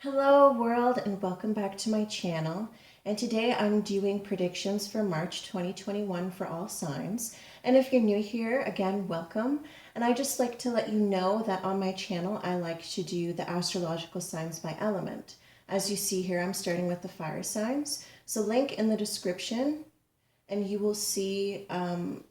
Hello world and welcome back to my channel. And today I'm doing predictions for March 2021 for all signs. And if you're new here, again, welcome. And I just like to let you know that on my channel, I like to do the astrological signs by element. As you see here, I'm starting with the fire signs. So link in the description and you will see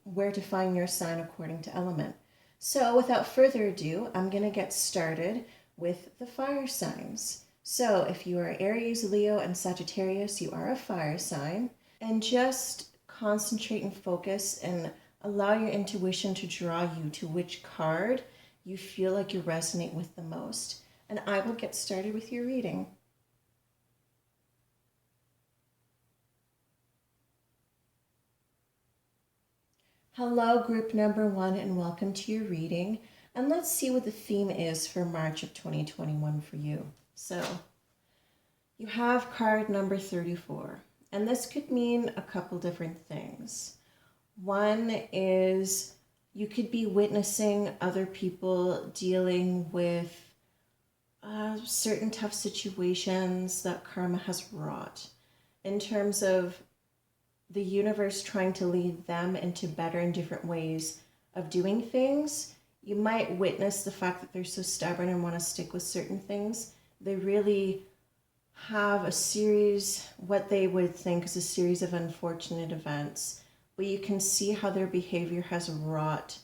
where to find your sign according to element. So without further ado, I'm going to get started with the fire signs. So if you are Aries, Leo, and Sagittarius, you are a fire sign. And just concentrate and focus and allow your intuition to draw you to which card you feel like you resonate with the most. And I will get started with your reading. Hello, group number 1, and welcome to your reading. And let's see what the theme is for March of 2021 for you. So, you have card number 34, and this could mean a couple different things. One is you could be witnessing other people dealing with certain tough situations that karma has wrought in terms of the universe trying to lead them into better and different ways of doing things. You might witness the fact that they're so stubborn and want to stick with certain things. They really have a series, what they would think is a series of unfortunate events, but you can see how their behavior has wrought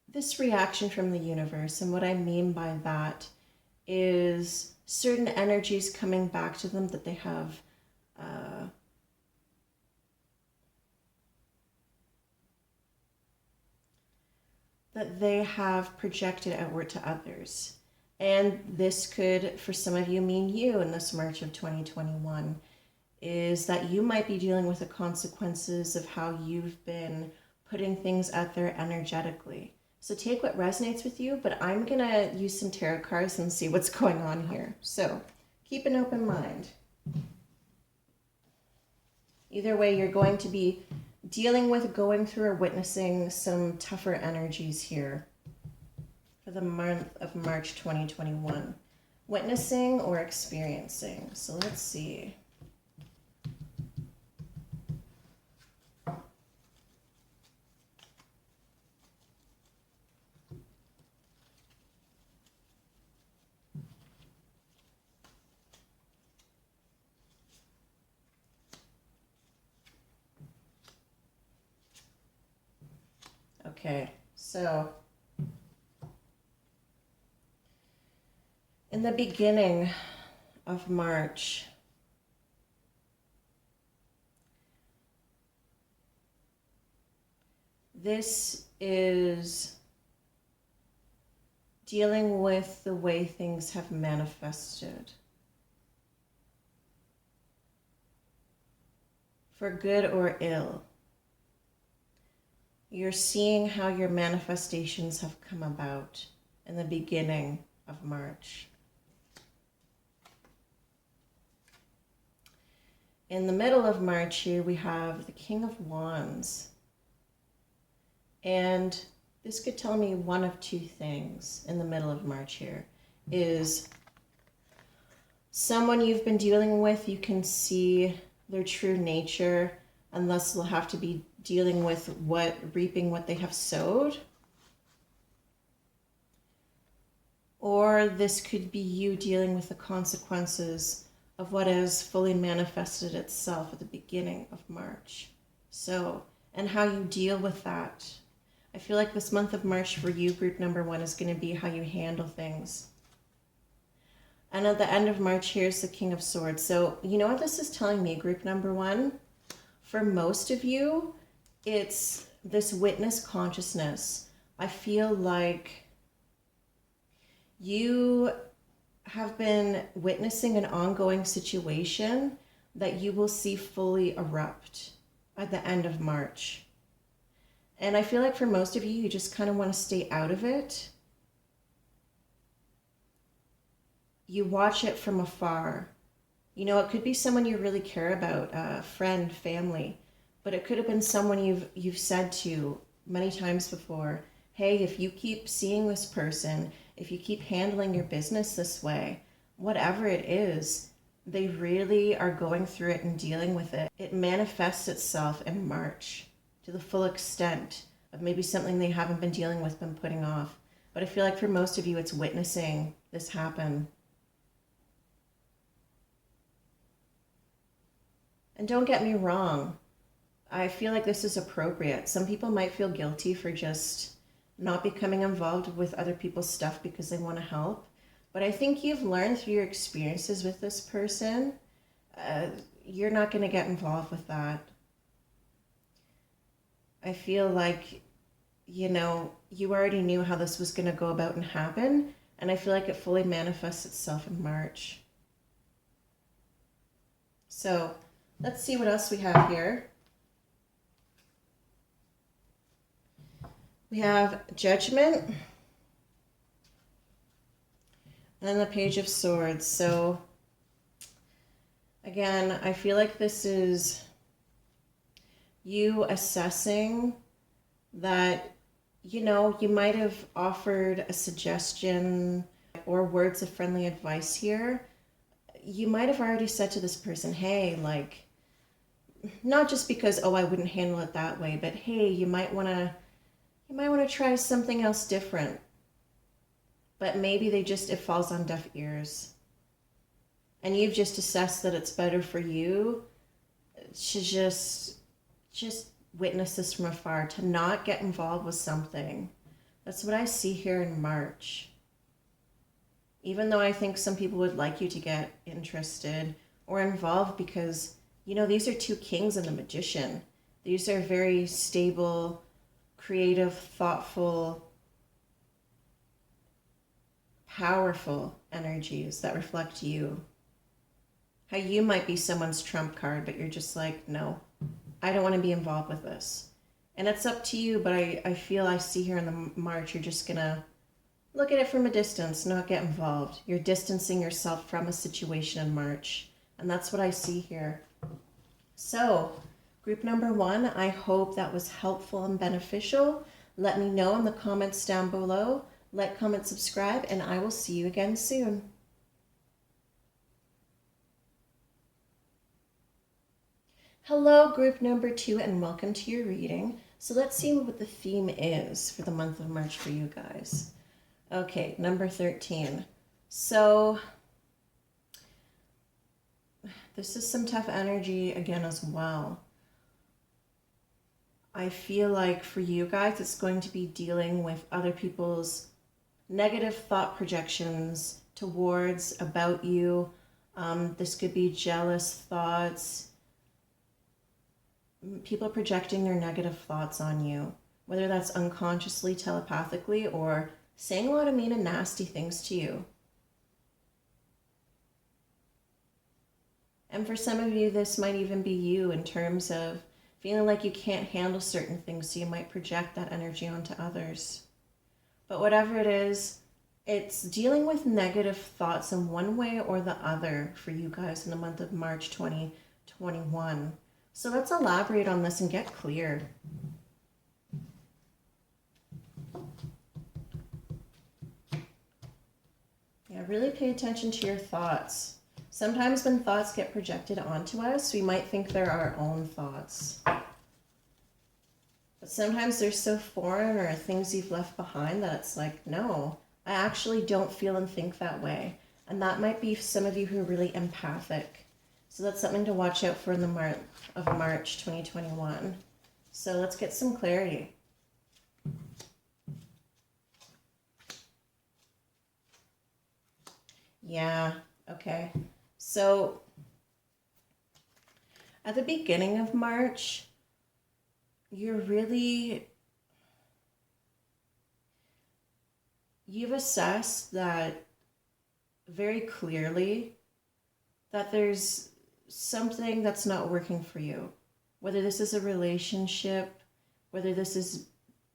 this reaction from the universe. And what I mean by that is certain energies coming back to them that they have projected outward to others. And this could, for some of you, mean you in this March of 2021, is that you might be dealing with the consequences of how you've been putting things out there energetically. So take what resonates with you, but I'm going to use some tarot cards and see what's going on here. So keep an open mind. Either way, you're going to be dealing with, going through, or witnessing some tougher energies here for the month of March 2021. Witnessing or experiencing. So let's see. Okay, so in the beginning of March, this is dealing with the way things have manifested. For good or ill. You're seeing how your manifestations have come about in the beginning of March. In the middle of March here, we have the King of Wands. And this could tell me one of two things in the middle of March here. Is someone you've been dealing with, you can see their true nature, and thus they'll have to be dealing with reaping what they have sowed. Or this could be you dealing with the consequences of what has fully manifested itself at the beginning of March. So, and how you deal with that. I feel like this month of March for you, group number 1, is going to be how you handle things. And at the end of March, here's the King of Swords. So, you know what this is telling me, group number 1? For most of you, it's this witness consciousness. I feel like you have been witnessing an ongoing situation that you will see fully erupt at the end of March. And I feel like for most of you, you just kind of want to stay out of it. You watch it from afar. You know, it could be someone you really care about, a friend, family, but it could have been someone you've said to many times before, hey, if you keep seeing this person if you keep handling your business this way, whatever it is, they really are going through it and dealing with it. It manifests itself in March to the full extent of maybe something they haven't been dealing with, been putting off. But I feel like for most of you, it's witnessing this happen. And don't get me wrong, I feel like this is appropriate. Some people might feel guilty for just not becoming involved with other people's stuff because they want to help. But I think you've learned through your experiences with this person, you're not going to get involved with that. I feel like, you already knew how this was going to go about and happen. And I feel like it fully manifests itself in March. So let's see what else we have here. We have Judgment. And then the Page of Swords. So again, I feel like this is you assessing that, you might have offered a suggestion or words of friendly advice here. You might have already said to this person, hey, like, not just because, oh, I wouldn't handle it that way, but hey, you might want to try something else different. But maybe it falls on deaf ears. And you've just assessed that it's better for you to just witness this from afar, to not get involved with something. That's what I see here in March. Even though I think some people would like you to get interested or involved because, these are two kings and the Magician. These are very stable, creative, thoughtful, powerful energies that reflect you. How you might be someone's trump card, but you're just like, no, I don't want to be involved with this. And it's up to you, but I feel I see here in the March, you're just going to look at it from a distance, not get involved. You're distancing yourself from a situation in March. And that's what I see here. So, group number 1, I hope that was helpful and beneficial. Let me know in the comments down below. Like, comment, subscribe, and I will see you again soon. Hello, group number 2, and welcome to your reading. So let's see what the theme is for the month of March for you guys. Okay, number 13. So this is some tough energy again as well. I feel like for you guys, it's going to be dealing with other people's negative thought projections towards, about you. This could be jealous thoughts, people projecting their negative thoughts on you, whether that's unconsciously, telepathically, or saying a lot of mean and nasty things to you. And for some of you, this might even be you in terms of feeling like you can't handle certain things, so you might project that energy onto others. But whatever it is, it's dealing with negative thoughts in one way or the other for you guys in the month of March 2021. So let's elaborate on this and get clear. Yeah, really pay attention to your thoughts. Sometimes when thoughts get projected onto us, we might think they're our own thoughts. But sometimes they're so foreign or things you've left behind that it's like, no, I actually don't feel and think that way. And that might be some of you who are really empathic. So that's something to watch out for in the month of March 2021. So let's get some clarity. Yeah, okay. So at the beginning of March, you've assessed that very clearly that there's something that's not working for you. Whether this is a relationship, whether this is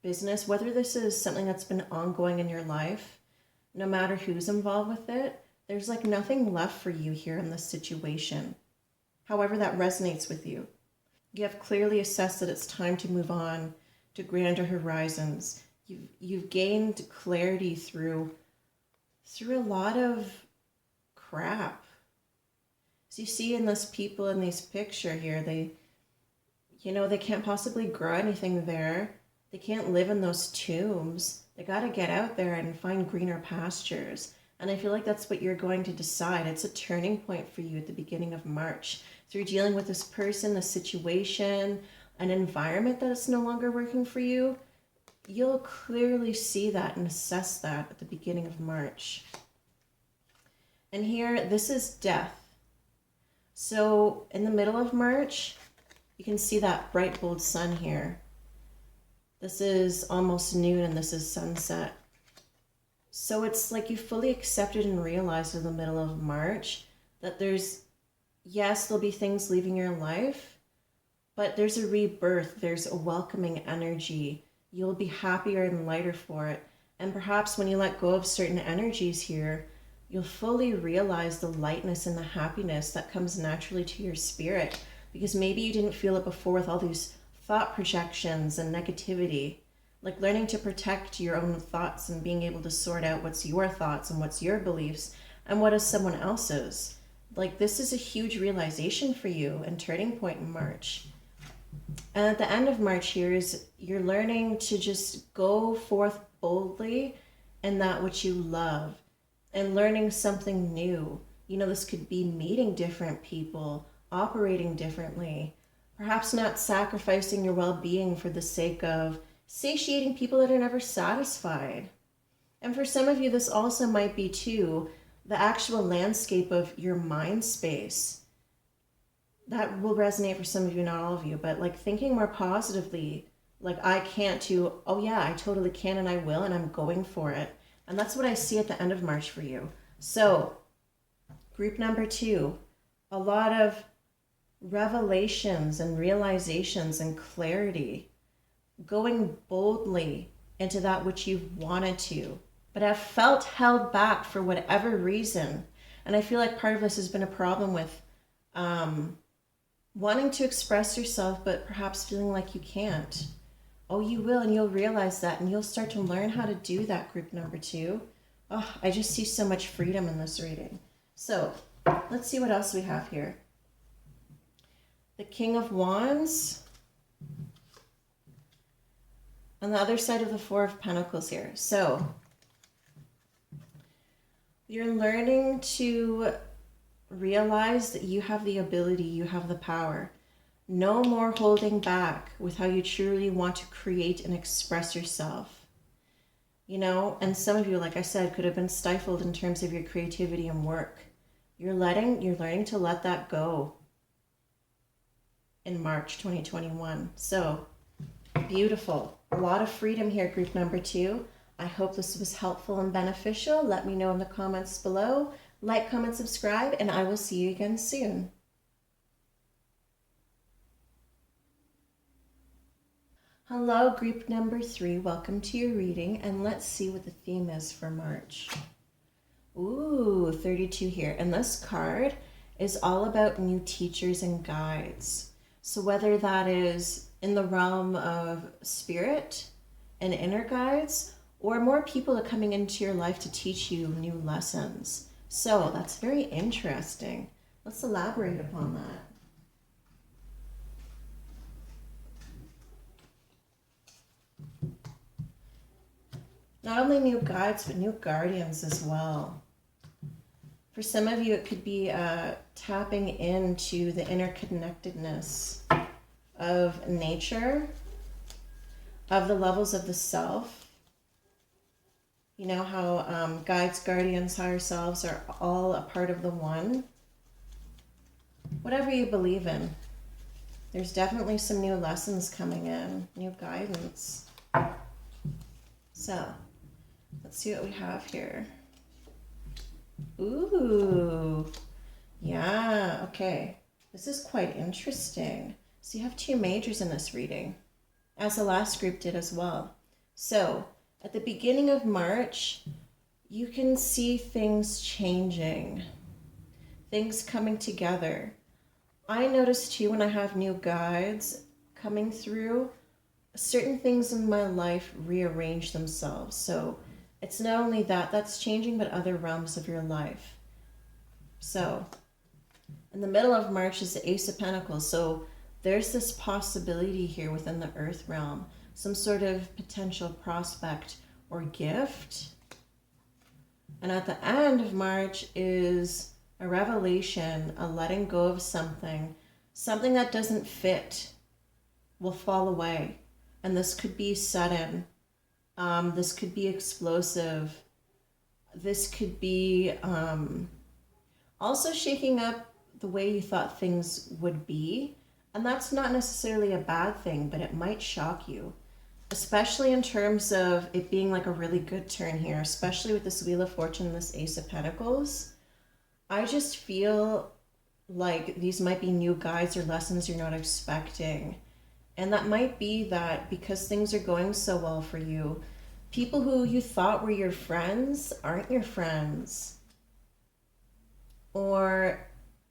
business, whether this is something that's been ongoing in your life, no matter who's involved with it, there's like nothing left for you here in this situation. However that resonates with you. You have clearly assessed that it's time to move on to grander horizons. You've gained clarity through through a lot of crap. So you see in this people in this picture here, they can't possibly grow anything there. They can't live in those tombs. They got to get out there and find greener pastures. And I feel like that's what you're going to decide. It's a turning point for you at the beginning of March. Through dealing with this person, a situation, an environment that is no longer working for you, you'll clearly see that and assess that at the beginning of March. And here, this is death. So in the middle of March, you can see that bright, bold sun here. This is almost noon and this is sunset. So it's like you fully accepted and realized in the middle of March that there'll be things leaving your life, but there's a rebirth, there's a welcoming energy. You'll be happier and lighter for it. And perhaps when you let go of certain energies here, you'll fully realize the lightness and the happiness that comes naturally to your spirit, because maybe you didn't feel it before with all these thought projections and negativity. Like learning to protect your own thoughts and being able to sort out what's your thoughts and what's your beliefs and what is someone else's. Like this is a huge realization for you and turning point in March. And at the end of March here is you're learning to just go forth boldly in that which you love and learning something new. This could be meeting different people, operating differently, perhaps not sacrificing your well-being for the sake of satiating people that are never satisfied. And for some of you, this also might be too the actual landscape of your mind space. That will resonate for some of you, not all of you, but like thinking more positively, like I can't to, oh yeah, I totally can and I will and I'm going for it. And that's what I see at the end of March for you. So group number 2, a lot of revelations and realizations and clarity, going boldly into that which you've wanted to, but have felt held back for whatever reason. And I feel like part of this has been a problem with wanting to express yourself, but perhaps feeling like you can't. Oh, you will, and you'll realize that, and you'll start to learn how to do that, group number 2. Oh, I just see so much freedom in this reading. So let's see what else we have here. The King of Wands. On the other side of the Four of Pentacles here. So you're learning to realize that you have the ability, you have the power. No more holding back with how you truly want to create and express yourself. And some of you, like I said, could have been stifled in terms of your creativity and work. You're learning to let that go in March 2021. So beautiful. A lot of freedom here, group number 2. I hope this was helpful and beneficial. Let me know in the comments below. Like, comment, subscribe, and I will see you again soon. Hello, group number 3. Welcome to your reading, and let's see what the theme is for March. Ooh, 32 here. And this card is all about new teachers and guides. So whether that is in the realm of spirit and inner guides, or more people are coming into your life to teach you new lessons. So that's very interesting. Let's elaborate upon that. Not only new guides, but new guardians as well. For some of you, it could be tapping into the interconnectedness of nature, of the levels of the self. You know how guides, guardians, higher selves are all a part of the one. Whatever you believe in, there's definitely some new lessons coming in, new guidance. So, let's see what we have here. Ooh, yeah, okay. This is quite interesting. So you have 2 majors in this reading, as the last group did as well. So, at the beginning of March, you can see things changing, things coming together. I notice too when I have new guides coming through, certain things in my life rearrange themselves. So It's not only that that's changing, but other realms of your life. So in the middle of March is the Ace of Pentacles. So there's this possibility here within the earth realm, some sort of potential prospect or gift. And at the end of March is a revelation, a letting go of something. Something that doesn't fit will fall away. And this could be sudden. This could be explosive. This could be also shaking up the way you thought things would be. And that's not necessarily a bad thing, but it might shock you. Especially in terms of it being like a really good turn here, especially with this Wheel of Fortune and this Ace of Pentacles. I just feel like these might be new guides or lessons you're not expecting. And that might be that because things are going so well for you, people who you thought were your friends aren't your friends. Or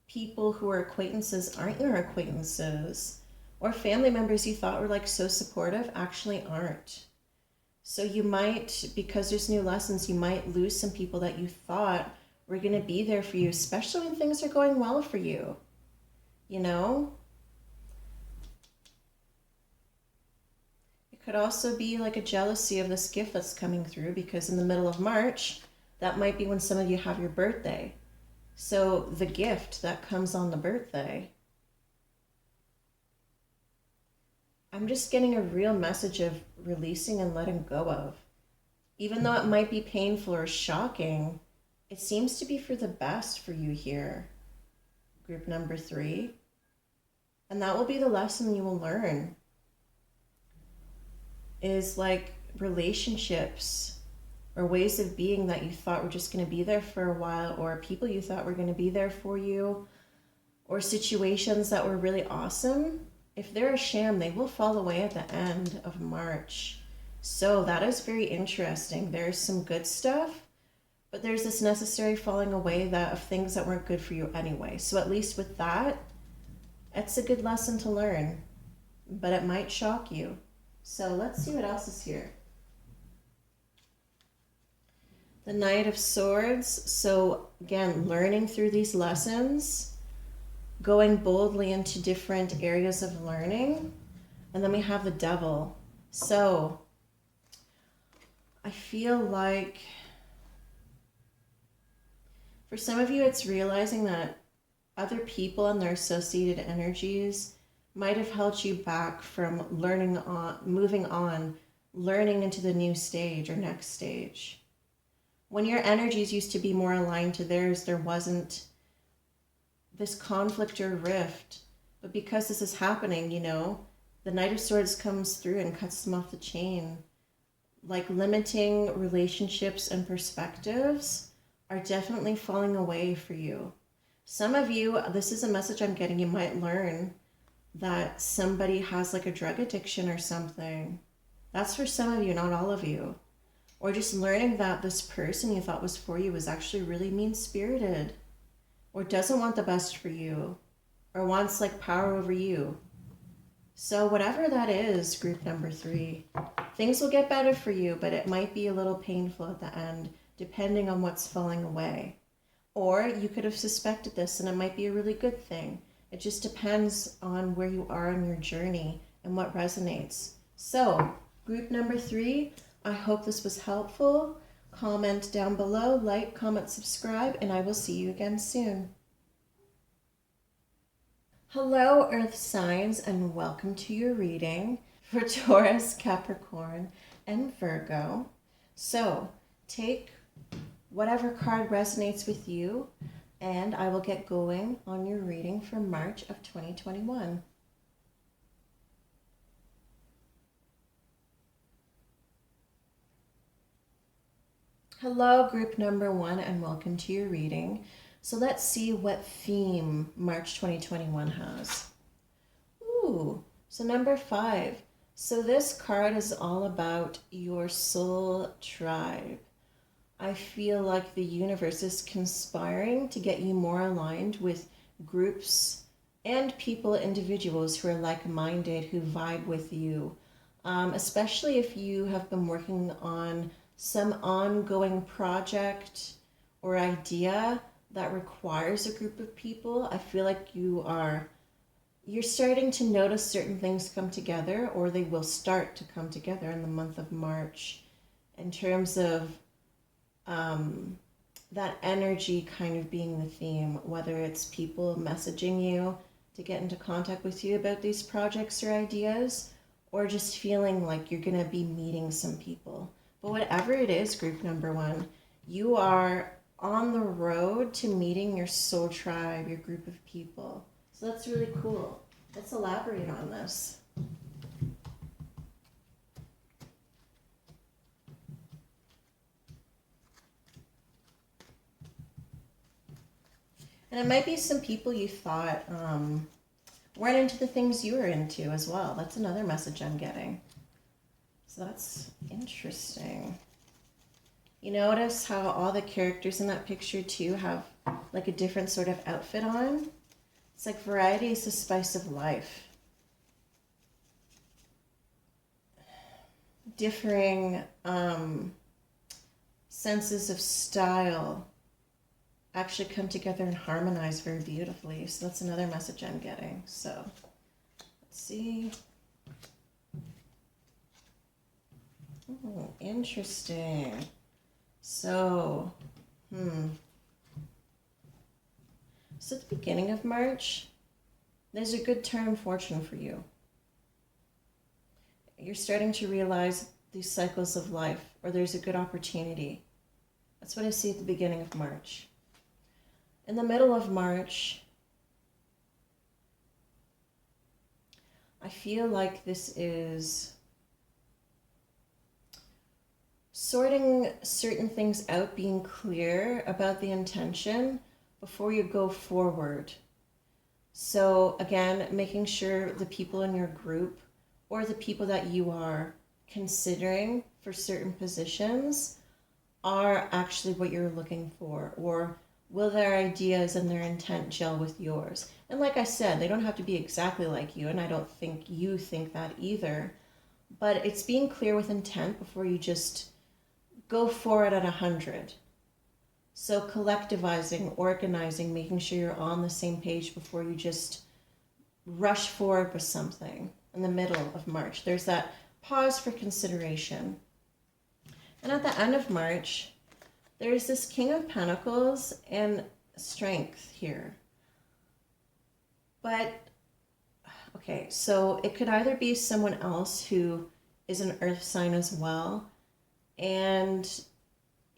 people who are acquaintances aren't your acquaintances. Or family members you thought were like so supportive actually aren't. So you might, because there's new lessons, you might lose some people that you thought were going to be there for you, especially when things are going well for you. You know? It could also be like a jealousy of this gift that's coming through, because in the middle of March, that might be when some of you have your birthday. So the gift that comes on the birthday, I'm just getting a real message of releasing and letting go of. Even though it might be painful or shocking, it seems to be for the best for you here, group number 3. And that will be the lesson you will learn. Is like relationships or ways of being that you thought were just going to be there for a while, or people you thought were going to be there for you, or situations that were really awesome. If they're a sham, they will fall away at the end of March. So that is very interesting. There's some good stuff, but there's this necessary falling away that of things that weren't good for you anyway. So at least with that, it's a good lesson to learn, but it might shock you. So let's see what else is here. The Knight of Swords. So again, learning through these lessons, going boldly into different areas of learning. And then we have the Devil. So I feel like for some of you, it's realizing that other people and their associated energies might have held you back from learning on, moving on, learning into the new stage or next stage. When your energies used to be more aligned to theirs, there wasn't this conflict or rift. But because this is happening, you know, the Knight of Swords comes through and cuts them off the chain. Like limiting relationships and perspectives are definitely falling away for you. Some of you, this is a message I'm getting, you might learn that somebody has like a drug addiction or something. That's for some of you, not all of you. Or just learning that this person you thought was for you is actually really mean-spirited, or doesn't want the best for you, or wants like power over you. So whatever that is, group number 3, things will get better for you, but it might be a little painful at the end, depending on what's falling away. Or you could have suspected this and it might be a really good thing. It just depends on where you are in your journey and what resonates. So group number 3, I hope this was helpful. Comment down below, like, comment, subscribe, and I will see you again soon. Hello, Earth signs, and welcome to your reading for Taurus, Capricorn, and Virgo. So take whatever card resonates with you, and I will get going on your reading for March of 2021. Hello, group number 1, and welcome to your reading. So let's see what theme March 2021 has. Ooh, so number 5. So this card is all about your soul tribe. I feel like the universe is conspiring to get you more aligned with groups and people, individuals who are like-minded, who vibe with you. Especially if you have been working on some ongoing project or idea that requires a group of people. I feel like you're starting to notice certain things come together, or they will start to come together in the month of March in terms of that energy kind of being the theme, whether it's people messaging you to get into contact with you about these projects or ideas, or just feeling like you're going to be meeting some people. But whatever it is, group number one, you are on the road to meeting your soul tribe, your group of people. So that's really cool. Let's elaborate on this. And it might be some people you thought weren't into the things you were into as well. That's another message I'm getting. So that's interesting. You notice how all the characters in that picture too have like a different sort of outfit on? It's like variety is the spice of life. Differing senses of style actually come together and harmonize very beautifully. So that's another message I'm getting. So let's see. Oh, interesting. So, So at the beginning of March, there's a good turn of fortune for you. You're starting to realize these cycles of life, or there's a good opportunity. That's what I see at the beginning of March. In the middle of March, I feel like this is sorting certain things out, being clear about the intention before you go forward. So again, making sure the people in your group or the people that you are considering for certain positions are actually what you're looking for, or will their ideas and their intent gel with yours? And like I said, they don't have to be exactly like you, and I don't think you think that either, but it's being clear with intent before you just go for it at 100. So collectivizing, organizing, making sure you're on the same page before you just rush forward with something in the middle of March. There's that pause for consideration. And at the end of March, there's this King of Pentacles and Strength here. But, okay, so it could either be someone else who is an earth sign as well, and,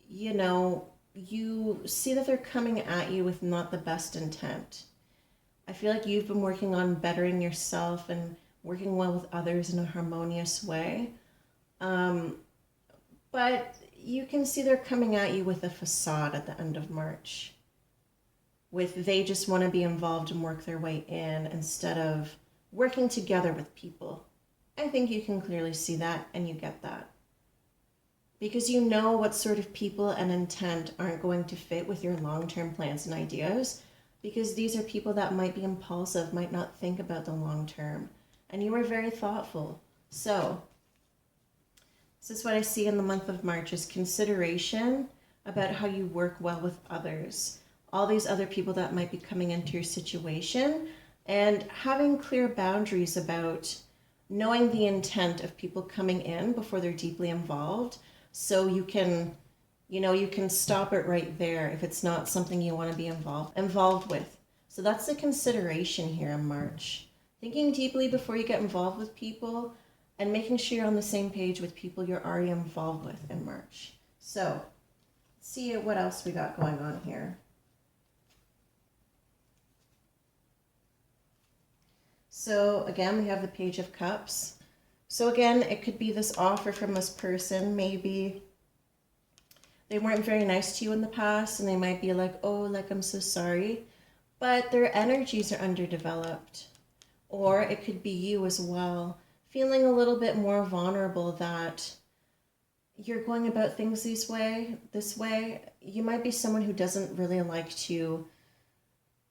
you know, you see that they're coming at you with not the best intent. I feel like you've been working on bettering yourself and working well with others in a harmonious way. But you can see they're coming at you with a facade at the end of March. With they just want to be involved and work their way in instead of working together with people. I think you can clearly see that, and you get that. Because you know what sort of people and intent aren't going to fit with your long-term plans and ideas, because these are people that might be impulsive, might not think about the long term, and you are very thoughtful. So this is what I see in the month of March, is consideration about how you work well with others, all these other people that might be coming into your situation, and having clear boundaries about knowing the intent of people coming in before they're deeply involved. So you can, you can stop it right there if it's not something you want to be involved with. So that's the consideration here in March. Thinking deeply before you get involved with people, and making sure you're on the same page with people you're already involved with in March. So let's see what else we got going on here. So again, we have the Page of Cups. So again, it could be this offer from this person. Maybe they weren't very nice to you in the past, and they might be like, oh, like, I'm so sorry. But their energies are underdeveloped. Or it could be you as well, feeling a little bit more vulnerable that you're going about things this way. You might be someone who doesn't really like to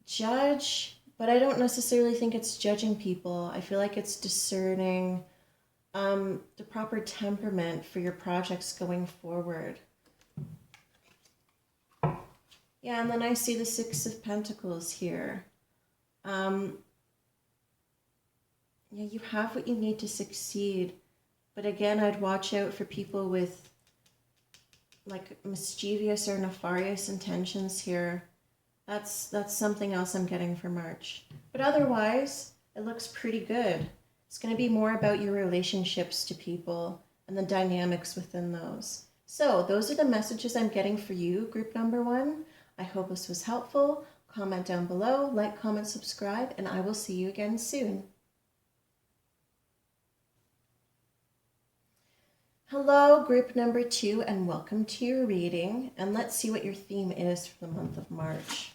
judge, but I don't necessarily think it's judging people. I feel like it's discerning the proper temperament for your projects going forward. Yeah, and then I see the Six of Pentacles here. Yeah, you have what you need to succeed. But again, I'd watch out for people with like mischievous or nefarious intentions here. That's something else I'm getting for March. But otherwise, it looks pretty good. It's going to be more about your relationships to people and the dynamics within those. So those are the messages I'm getting for you, group number 1. I hope this was helpful. Comment down below, like, comment, subscribe, and I will see you again soon. Hello, group number 2, and welcome to your reading. And let's see what your theme is for the month of March.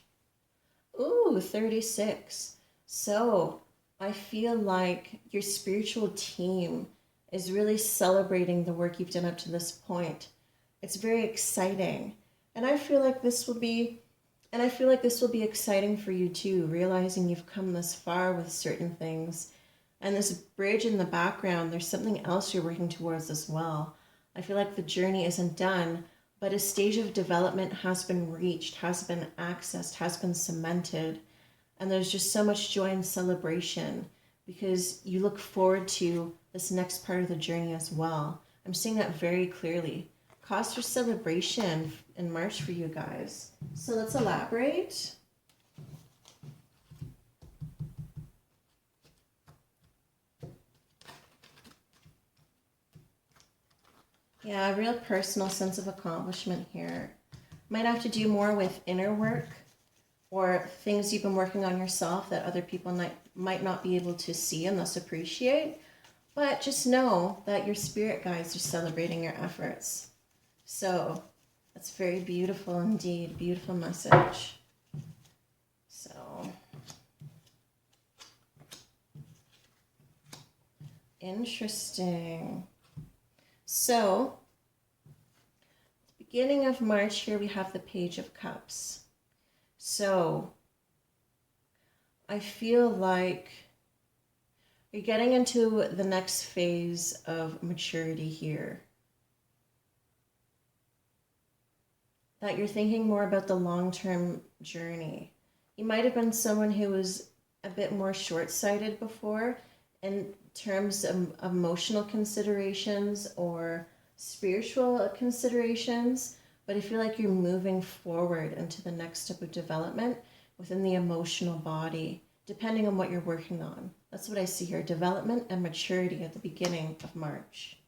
Ooh, 36. So I feel like your spiritual team is really celebrating the work you've done up to this point. It's very exciting. And I feel like this will be exciting for you too, realizing you've come this far with certain things. And this bridge in the background, there's something else you're working towards as well. I feel like the journey isn't done, but a stage of development has been reached, has been accessed, has been cemented. And there's just so much joy and celebration because you look forward to this next part of the journey as well. I'm seeing that very clearly. Cause for celebration in March for you guys. So let's elaborate. Yeah, a real personal sense of accomplishment here. Might have to do more with inner work or things you've been working on yourself that other people might not be able to see and thus appreciate. But just know that your spirit guides are celebrating your efforts. So that's very beautiful indeed. Beautiful message. So interesting. So beginning of March here we have the Page of Cups. So I feel like you're getting into the next phase of maturity here. That you're thinking more about the long-term journey. You might have been someone who was a bit more short-sighted before in terms of emotional considerations or spiritual considerations, but I feel like you're moving forward into the next step of development within the emotional body, depending on what you're working on. That's what I see here, development and maturity at the beginning of March.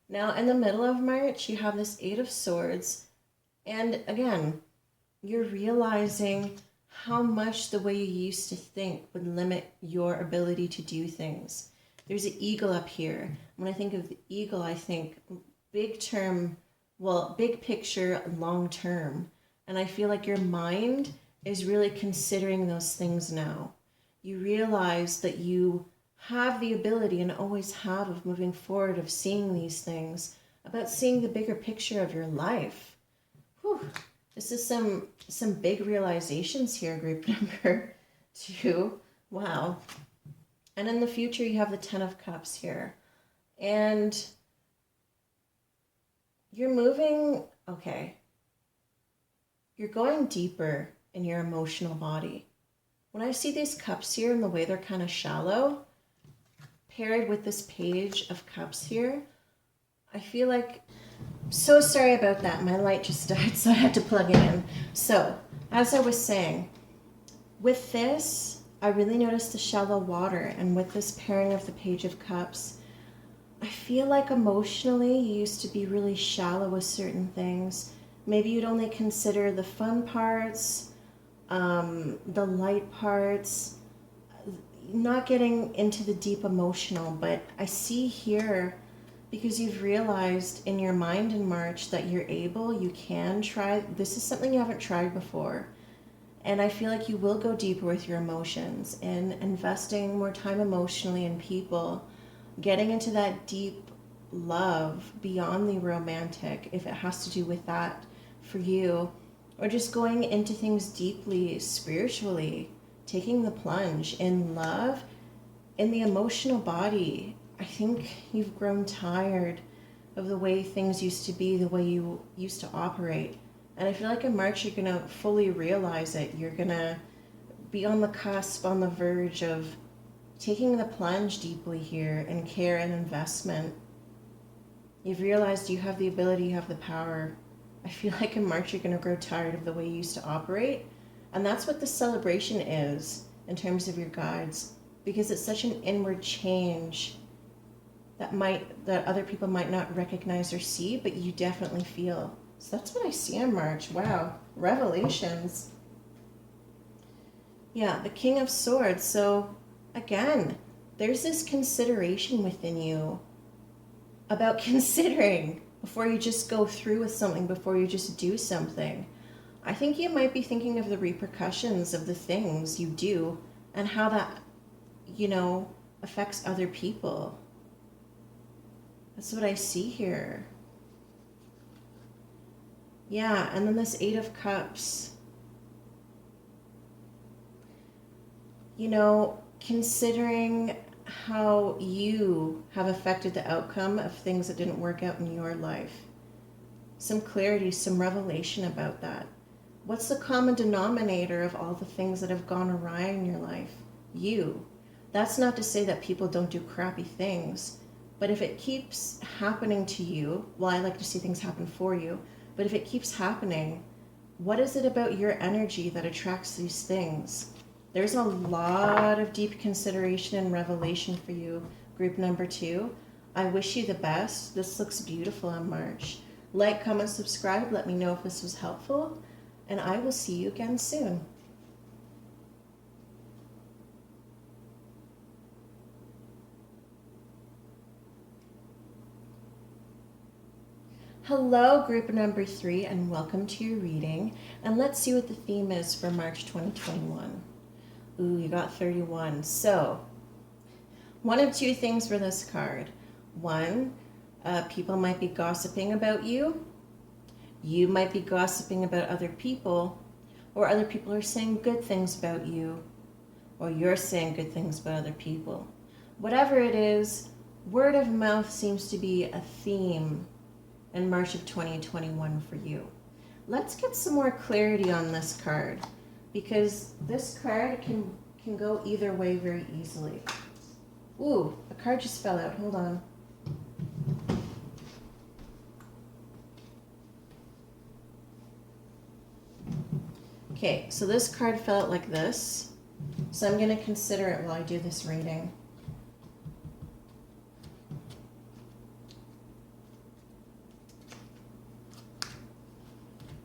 Now, in the middle of March, you have this Eight of Swords. And again, you're realizing how much the way you used to think would limit your ability to do things. There's an eagle up here. When I think of the eagle, I think big term, well, big picture, long term. And I feel like your mind is really considering those things now. You realize that you have the ability and always have of moving forward, of seeing these things, about seeing the bigger picture of your life. Whew. This is some big realizations here, group number 2. Wow. And in the future, you have the Ten of Cups here. And you're moving, okay. You're going deeper in your emotional body. When I see these cups here and the way they're kind of shallow, paired with this Page of Cups here, I feel like, so sorry about that. My light just died, so I had to plug it in. So, as I was saying, with this, I really noticed the shallow water, and with this pairing of the Page of Cups, I feel like emotionally you used to be really shallow with certain things. Maybe you'd only consider the fun parts, the light parts, not getting into the deep emotional, but I see here, because you've realized in your mind in March that you're able, you can try. This is something you haven't tried before. And I feel like you will go deeper with your emotions and investing more time emotionally in people, getting into that deep love beyond the romantic, if it has to do with that for you, or just going into things deeply spiritually, taking the plunge in love, in the emotional body. I think you've grown tired of the way things used to be, the way you used to operate. And I feel like in March, you're going to fully realize it. You're going to be on the cusp, on the verge of taking the plunge deeply here in care and investment. You've realized you have the ability, you have the power. I feel like in March, you're going to grow tired of the way you used to operate. And that's what the celebration is in terms of your guides, because it's such an inward change that other people might not recognize or see, but you definitely feel. So that's what I see in March. Wow. Revelations. Yeah, the King of Swords. So again, there's this consideration within you about considering before you just go through with something, before you just do something. I think you might be thinking of the repercussions of the things you do and how that, affects other people. That's what I see here. Yeah, and then this Eight of Cups. Considering how you have affected the outcome of things that didn't work out in your life. Some clarity, some revelation about that. What's the common denominator of all the things that have gone awry in your life? You. That's not to say that people don't do crappy things, but if it keeps happening to you, well, I like to see things happen for you, but if it keeps happening, what is it about your energy that attracts these things? There's a lot of deep consideration and revelation for you, group number 2. I wish you the best. This looks beautiful in March. Like, comment, subscribe. Let me know if this was helpful, and I will see you again soon. Hello, group number 3, and welcome to your reading. And let's see what the theme is for March 2021. Ooh, you got 31. So, one of two things for this card. One, people might be gossiping about you. You might be gossiping about other people, or other people are saying good things about you, or you're saying good things about other people. Whatever it is, word of mouth seems to be a theme in March of 2021 for you. Let's get some more clarity on this card, because this card can go either way very easily. Ooh, a card just fell out. Hold on. Okay, so this card fell out like this. So I'm going to consider it while I do this reading.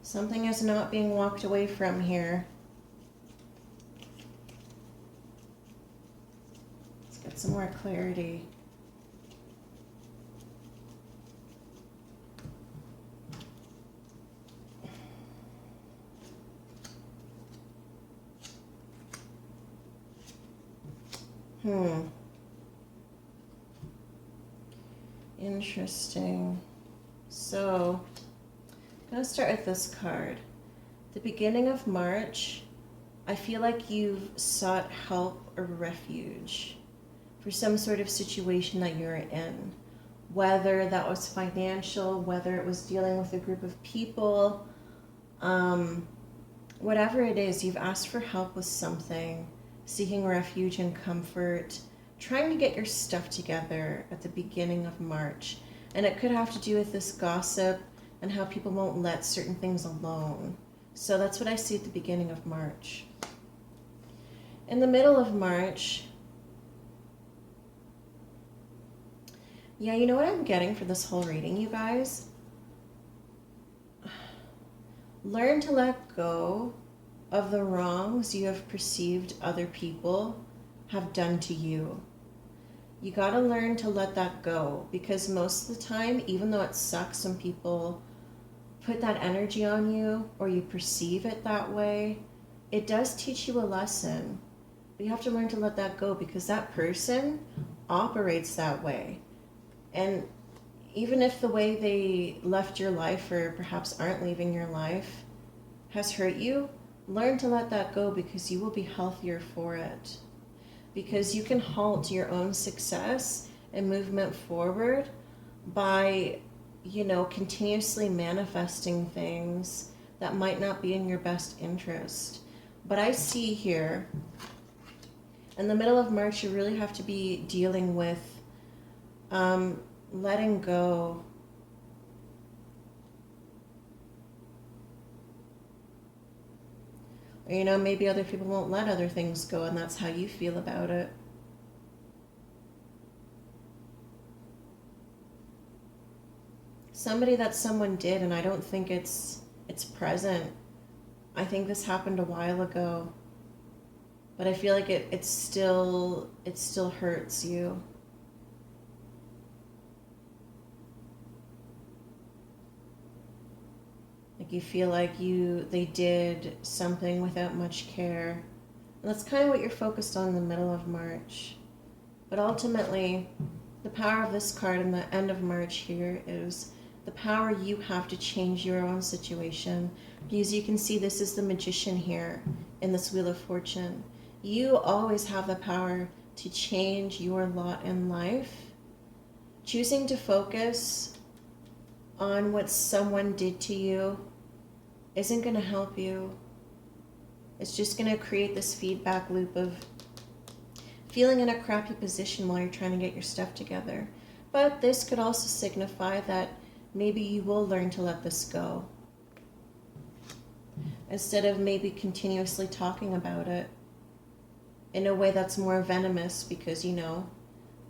Something is not being walked away from here. Let's get some more clarity. Interesting. So, I'm going to start with this card. The beginning of March, I feel like you've sought help or refuge for some sort of situation that you're in. Whether that was financial, whether it was dealing with a group of people, whatever it is, you've asked for help with something, seeking refuge and comfort, trying to get your stuff together at the beginning of March. And it could have to do with this gossip and how people won't let certain things alone. So that's what I see at the beginning of March. In the middle of March, yeah, you know what I'm getting for this whole reading, you guys? Learn to let go of the wrongs you have perceived other people have done to you. You gotta learn to let that go, because most of the time, even though it sucks when people put that energy on you or you perceive it that way, it does teach you a lesson. But you have to learn to let that go, because that person operates that way. And even if the way they left your life, or perhaps aren't leaving your life, has hurt you, learn to let that go, because you will be healthier for it. Because you can halt your own success and movement forward by, you know, continuously manifesting things that might not be in your best interest. But I see here, in the middle of March, you really have to be dealing with letting go. Or, you know, maybe other people won't let other things go, and that's how you feel about it. Somebody that someone did, and I don't think it's present. I think this happened a while ago, but I feel like it still hurts you. Like you feel like they did something without much care. And that's kind of what you're focused on in the middle of March. But ultimately, the power of this card in the end of March here is the power you have to change your own situation. Because you can see this is the Magician here in this Wheel of Fortune. You always have the power to change your lot in life. Choosing to focus on what someone did to you isn't going to help you. It's just going to create this feedback loop of feeling in a crappy position while you're trying to get your stuff together. But this could also signify that maybe you will learn to let this go, instead of maybe continuously talking about it in a way that's more venomous, because, you know,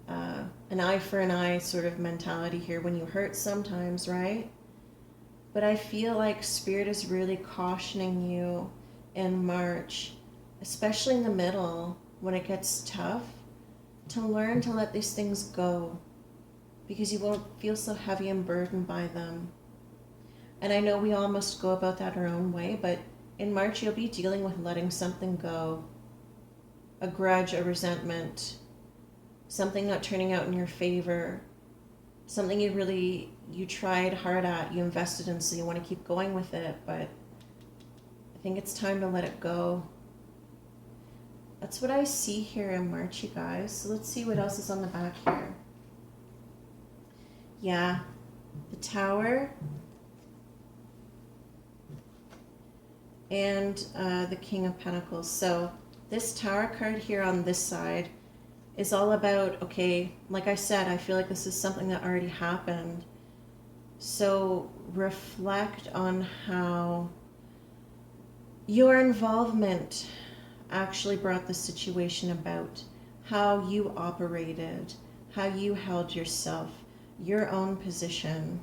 an eye for an eye sort of mentality here when you hurt sometimes, right? But I feel like Spirit is really cautioning you in March, especially in the middle when it gets tough, to learn to let these things go, because you won't feel so heavy and burdened by them. And I know we all must go about that our own way, but in March you'll be dealing with letting something go. A grudge, a resentment, something not turning out in your favor, something you tried hard at, you invested in, so you want to keep going with it, but I think it's time to let it go. That's what I see here in March, you guys. So let's see what else is on the back here. Yeah, the Tower and the King of Pentacles. So this Tower card here on this side is all about, okay, like I said, I feel like this is something that already happened. So reflect on how your involvement actually brought the situation about, how you operated, how you held yourself, your own position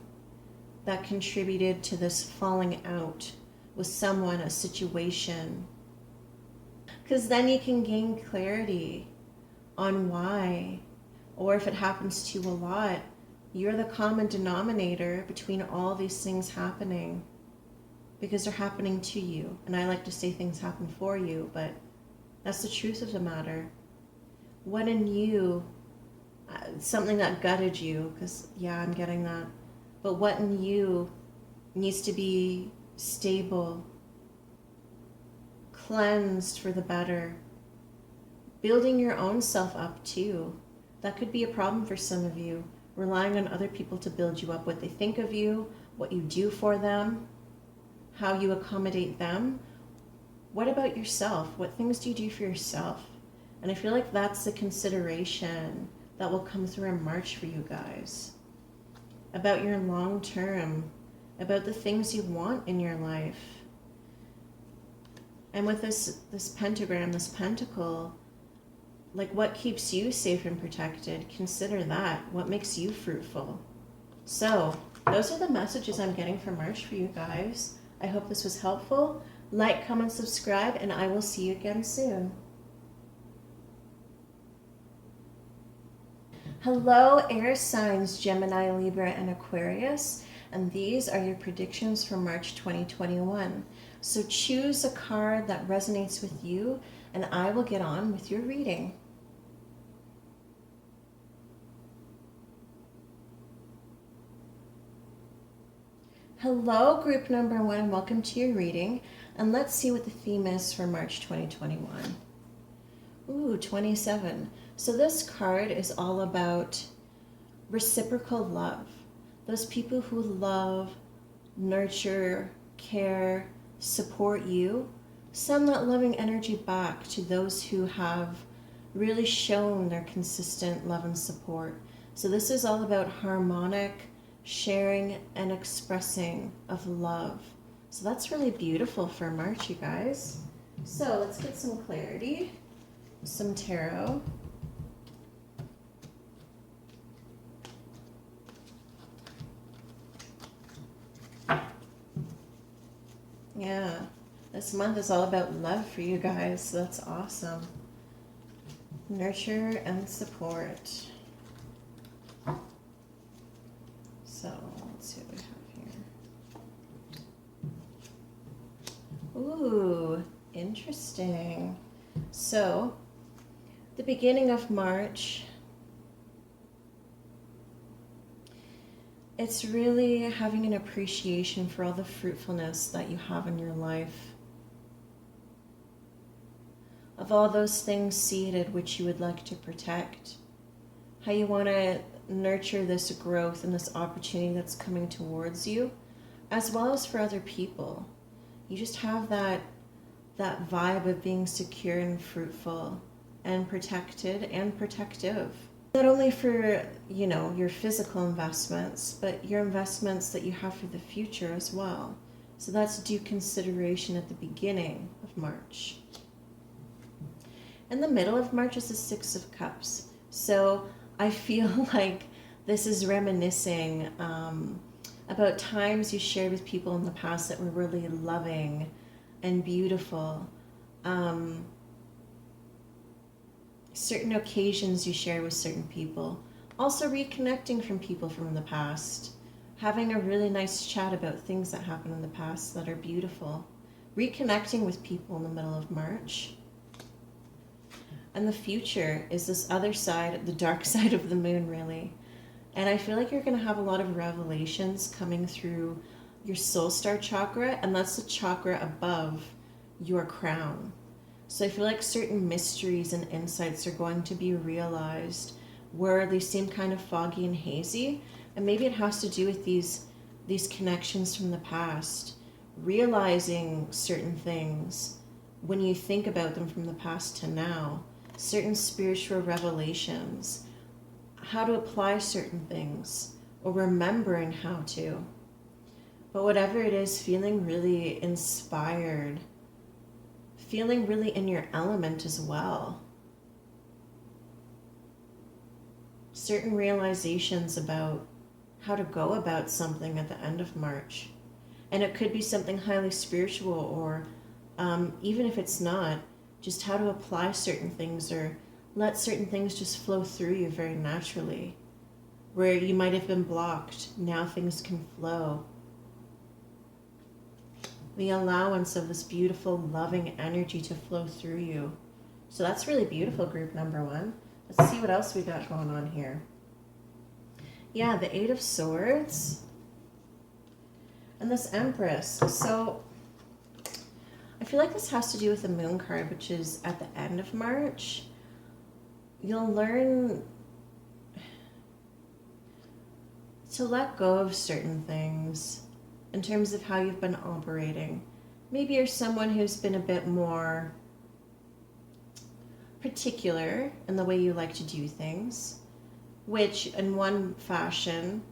that contributed to this falling out with someone, a situation. Because then you can gain clarity on why, or if it happens to you a lot, you're the common denominator between all these things happening, because they're happening to you. And I like to say things happen for you, but that's the truth of the matter. What in you, something that gutted you, because yeah, I'm getting that, but what in you needs to be stable, cleansed for the better, building your own self up too. That could be a problem for some of you, relying on other people to build you up, what they think of you, what you do for them, how you accommodate them. What about yourself? What things do you do for yourself? And I feel like that's the consideration that will come through in March for you guys. About your long term, about the things you want in your life. And with this pentagram, this pentacle, like what keeps you safe and protected? Consider that. What makes you fruitful? So those are the messages I'm getting for March for you guys. I hope this was helpful. Like, comment, subscribe, and I will see you again soon. Hello, air signs, Gemini, Libra, and Aquarius. And these are your predictions for March 2021. So choose a card that resonates with you, and I will get on with your reading. Hello, group number 1, welcome to your reading. And let's see what the theme is for March 2021. Ooh, 27. So this card is all about reciprocal love. Those people who love, nurture, care, support you, send that loving energy back to those who have really shown their consistent love and support. So this is all about harmonic sharing and expressing of love. So that's really beautiful for March, you guys. So let's get some clarity, some tarot. Yeah, this month is all about love for you guys, so that's awesome. Nurture and support. So let's see what we have here. Ooh, interesting. So, the beginning of March, it's really having an appreciation for all the fruitfulness that you have in your life, of all those things seeded which you would like to protect, how you want to nurture this growth and this opportunity that's coming towards you, as well as for other people. You just have that vibe of being secure and fruitful and protected and protective. Not only for, your physical investments, but your investments that you have for the future as well. So that's due consideration at the beginning of March. In the middle of March is the Six of Cups. So I feel like this is reminiscing about times you shared with people in the past that were really loving and beautiful. Certain occasions you share with certain people. Also reconnecting from people from the past. Having a really nice chat about things that happened in the past that are beautiful. Reconnecting with people in the middle of March. And the future is this other side, the dark side of the moon, really. And I feel like you're going to have a lot of revelations coming through your soul star chakra, and that's the chakra above your crown. So I feel like certain mysteries and insights are going to be realized where they seem kind of foggy and hazy. And maybe it has to do with these connections from the past. Realizing certain things when you think about them from the past to now. Certain spiritual revelations. How to apply certain things. Or remembering how to. But whatever it is, feeling really inspired. Feeling really in your element as well. Certain realizations about how to go about something at the end of March. And it could be something highly spiritual, or even if it's not, just how to apply certain things or let certain things just flow through you very naturally. Where you might have been blocked, now things can flow. The allowance of this beautiful, loving energy to flow through you. So that's really beautiful, group number one. Let's see what else we got going on here. Yeah, the Eight of Swords. And this Empress. So I feel like this has to do with the Moon card, which is at the end of March. You'll learn to let go of certain things in terms of how you've been operating. Maybe you're someone who's been a bit more particular in the way you like to do things, which in one fashion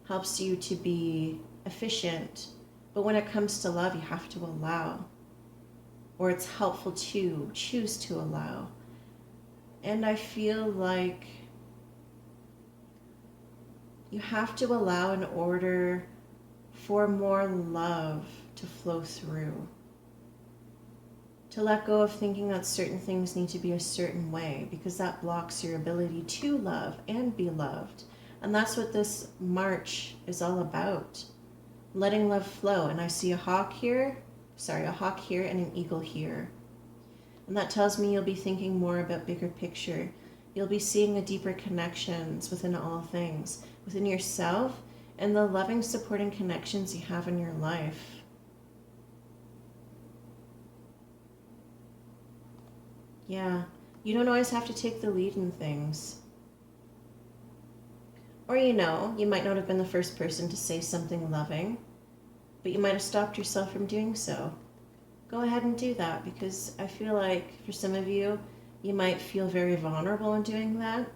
helps you to be efficient. But when it comes to love, you have to allow, or it's helpful to choose to allow. And I feel like you have to allow in order for more love to flow through. To let go of thinking that certain things need to be a certain way, because that blocks your ability to love and be loved. And that's what this March is all about. Letting love flow. And I see a hawk here and an eagle here. And that tells me you'll be thinking more about bigger picture. You'll be seeing the deeper connections within all things, within yourself, and the loving, supporting connections you have in your life. Yeah, you don't always have to take the lead in things. Or, you might not have been the first person to say something loving, but you might have stopped yourself from doing so. Go ahead and do that, because I feel like for some of you, you might feel very vulnerable in doing that,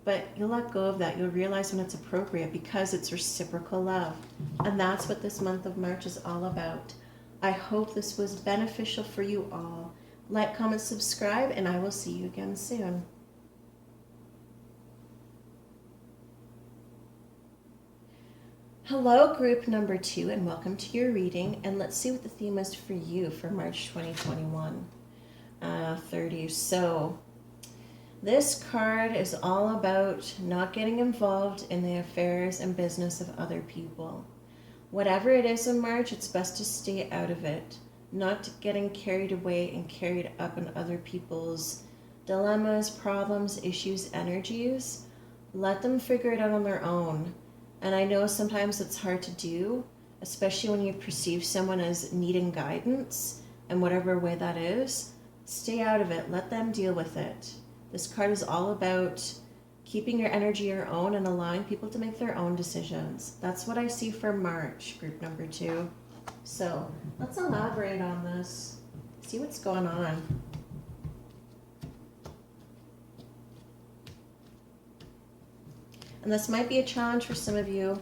but you'll let go of that. You'll realize when it's appropriate because it's reciprocal love. And that's what this month of March is all about. I hope this was beneficial for you all. Like, comment, subscribe, and I will see you again soon. Hello, group number 2, and welcome to your reading. And let's see what the theme is for you for March 2021. 30. So, this card is all about not getting involved in the affairs and business of other people. Whatever it is in March, it's best to stay out of it. Not getting carried away and carried up in other people's dilemmas, problems, issues, energies. Let them figure it out on their own. And I know sometimes it's hard to do, especially when you perceive someone as needing guidance, and whatever way that is. Stay out of it. Let them deal with it. This card is all about keeping your energy your own and allowing people to make their own decisions. That's what I see for March, group number 2. So let's elaborate on this. See what's going on. And this might be a challenge for some of you,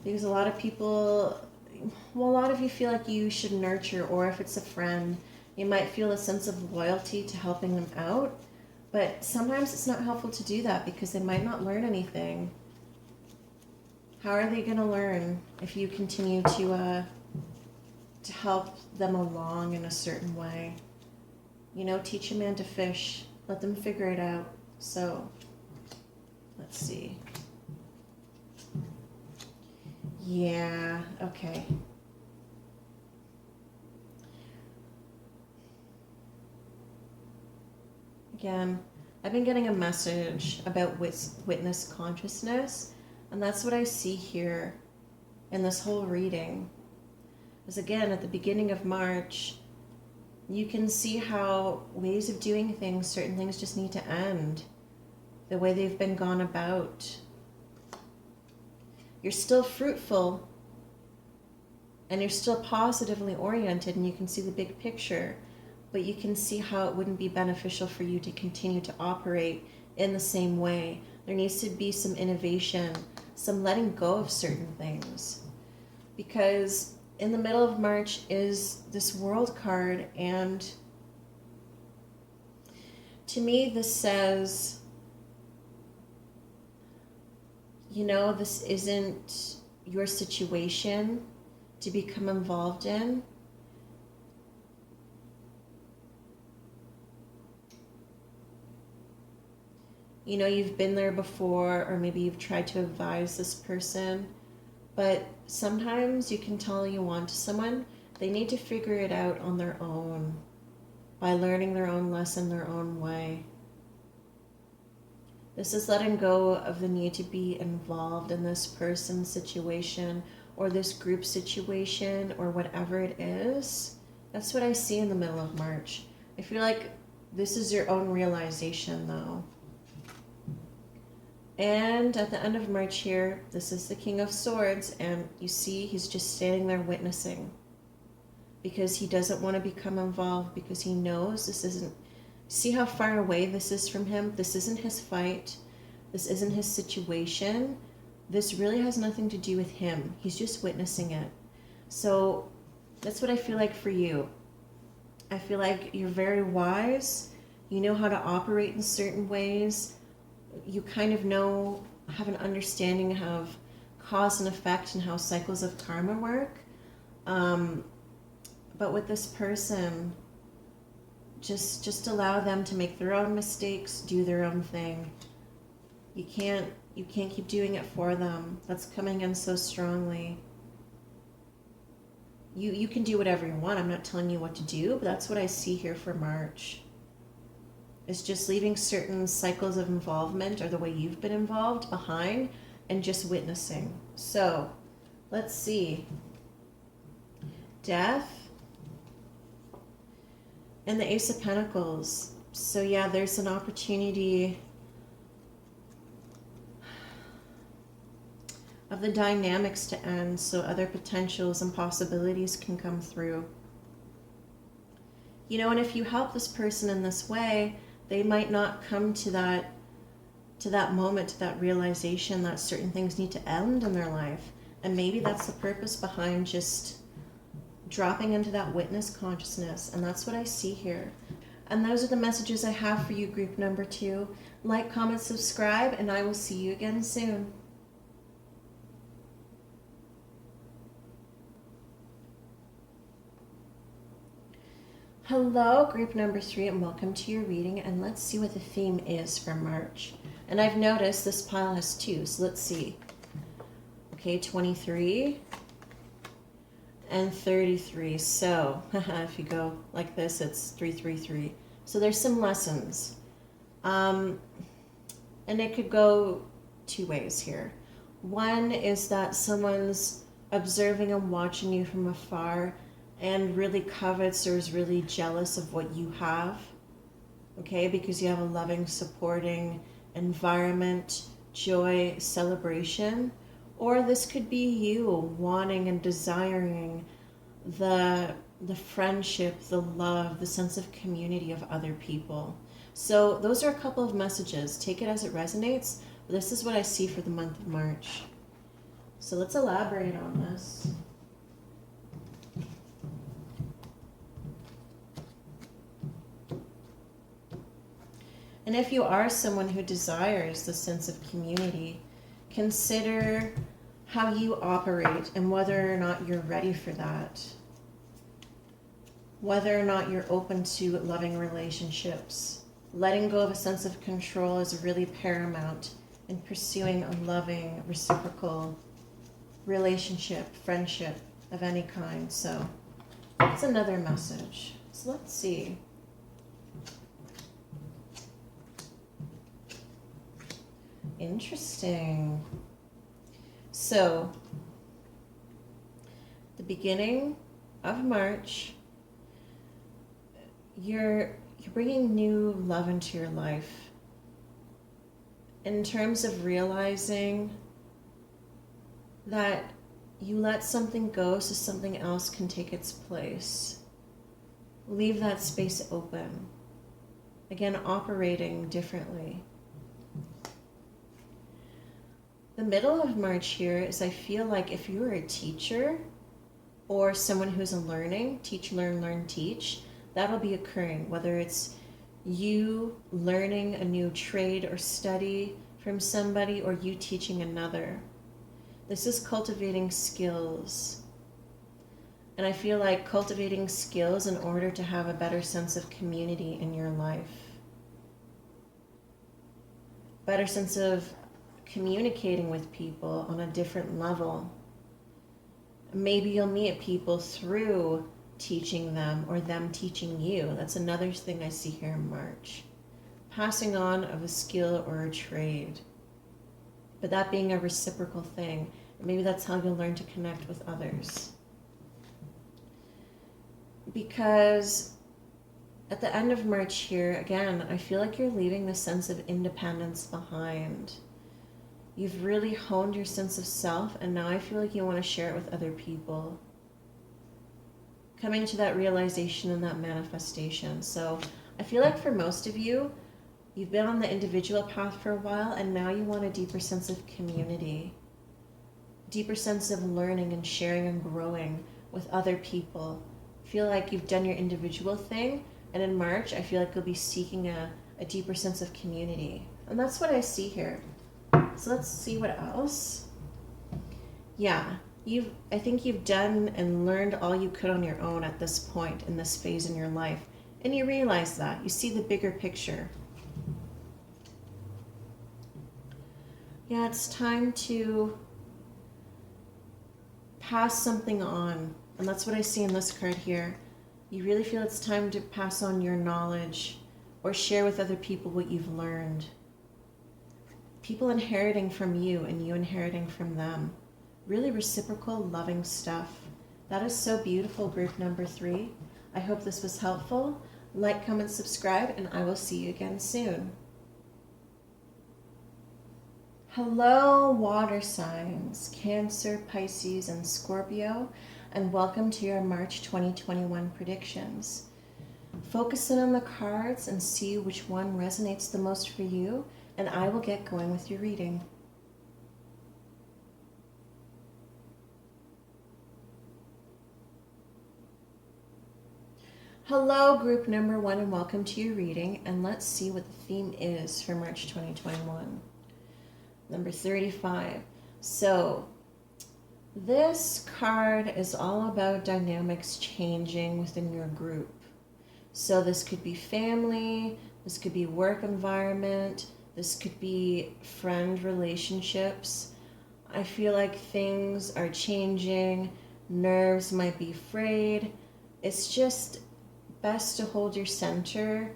because a lot of people, a lot of you feel like you should nurture, or if it's a friend, you might feel a sense of loyalty to helping them out. But sometimes it's not helpful to do that because they might not learn anything. How are they going to learn if you continue to help them along in a certain way? Teach a man to fish. Let them figure it out. So, let's see. Yeah, okay. Again, I've been getting a message about witness consciousness, and that's what I see here in this whole reading. Because again, at the beginning of March, you can see how ways of doing things, certain things just need to end. The way they've been gone about. You're still fruitful, and you're still positively oriented, and you can see the big picture. But you can see how it wouldn't be beneficial for you to continue to operate in the same way. There needs to be some innovation, some letting go of certain things. Because in the middle of March is this World card, and to me this says, this isn't your situation to become involved in. You've been there before, or maybe you've tried to advise this person, but sometimes you can tell you want someone, they need to figure it out on their own, by learning their own lesson their own way. This is letting go of the need to be involved in this person's situation, or this group situation, or whatever it is. That's what I see in the middle of March. I feel like this is your own realization, though. And at the end of March here, this is the King of Swords, and you see he's just standing there witnessing. Because he doesn't want to become involved, because he knows this isn't... See how far away this is from him? This isn't his fight. This isn't his situation. This really has nothing to do with him. He's just witnessing it. So that's what I feel like for you. I feel like you're very wise. You know how to operate in certain ways. You kind of have an understanding of cause and effect and how cycles of karma work. But with this person, just allow them to make their own mistakes, do their own thing. You can't keep doing it for them. That's coming in so strongly. You can do whatever you want. I'm not telling you what to do, but that's what I see here for March. It's just leaving certain cycles of involvement, or the way you've been involved, behind, and just witnessing. So, let's see. Death and the Ace of Pentacles. So yeah, there's an opportunity of the dynamics to end so other potentials and possibilities can come through. You know, and if you help this person in this way, they might not come to that moment, to that realization that certain things need to end in their life. And maybe that's the purpose behind just dropping into that witness consciousness. And that's what I see here. And those are the messages I have for you, group number 2. Like, comment, subscribe, and I will see you again soon. Hello, group number 3, and welcome to your reading. And let's see what the theme is for March. And I've noticed this pile has 2, so let's see. Okay, 23 and 33. So if you go like this, it's 333. So there's some lessons. And it could go 2 ways here. One is that someone's observing and watching you from afar and really covets or is really jealous of what you have, okay, because you have a loving, supporting environment, joy, celebration. Or this could be you wanting and desiring the friendship, the love, the sense of community of other people. So those are a couple of messages. Take it as it resonates. This is what I see for the month of March. So let's elaborate on this. And if you are someone who desires the sense of community, consider how you operate and whether or not you're ready for that. Whether or not you're open to loving relationships. Letting go of a sense of control is really paramount in pursuing a loving, reciprocal relationship, friendship of any kind. So that's another message. So let's see. Interesting. So, the beginning of March, you're bringing new love into your life. In terms of realizing that you let something go so something else can take its place. Leave that space open. Again, operating differently. The middle of March here is, I feel like if you were a teacher or someone who's in learning, teach, learn, teach, that'll be occurring, whether it's you learning a new trade or study from somebody or you teaching another. This is cultivating skills. And I feel like cultivating skills in order to have a better sense of community in your life. Better sense of communicating with people on a different level. Maybe you'll meet people through teaching them or them teaching you. That's another thing I see here in March. Passing on of a skill or a trade. But that being a reciprocal thing. Maybe that's how you'll learn to connect with others. Because at the end of March here, again, I feel like you're leaving the sense of independence behind. You've really honed your sense of self, and now I feel like you want to share it with other people. Coming to that realization and that manifestation. So I feel like for most of you, you've been on the individual path for a while, and now you want a deeper sense of community. Deeper sense of learning and sharing and growing with other people. Feel like you've done your individual thing, and in March, I feel like you'll be seeking a deeper sense of community. And that's what I see here. So let's see what else. Yeah, I think you've done and learned all you could on your own at this point in this phase in your life. And you realize that. You see the bigger picture. Yeah, it's time to pass something on. And that's what I see in this card here. You really feel it's time to pass on your knowledge or share with other people what you've learned. People inheriting from you and you inheriting from them. Really reciprocal, loving stuff. That is so beautiful, group number 3. I hope this was helpful. Like, comment, subscribe, and I will see you again soon. Hello, water signs, Cancer, Pisces, and Scorpio, and welcome to your March 2021 predictions. Focus in on the cards and see which one resonates the most for you, and I will get going with your reading. Hello, group number 1, and welcome to your reading, and let's see what the theme is for March 2021. Number 35. So, this card is all about dynamics changing within your group. So this could be family, this could be work environment, this could be friend relationships. I feel like things are changing, nerves might be frayed. It's just best to hold your center,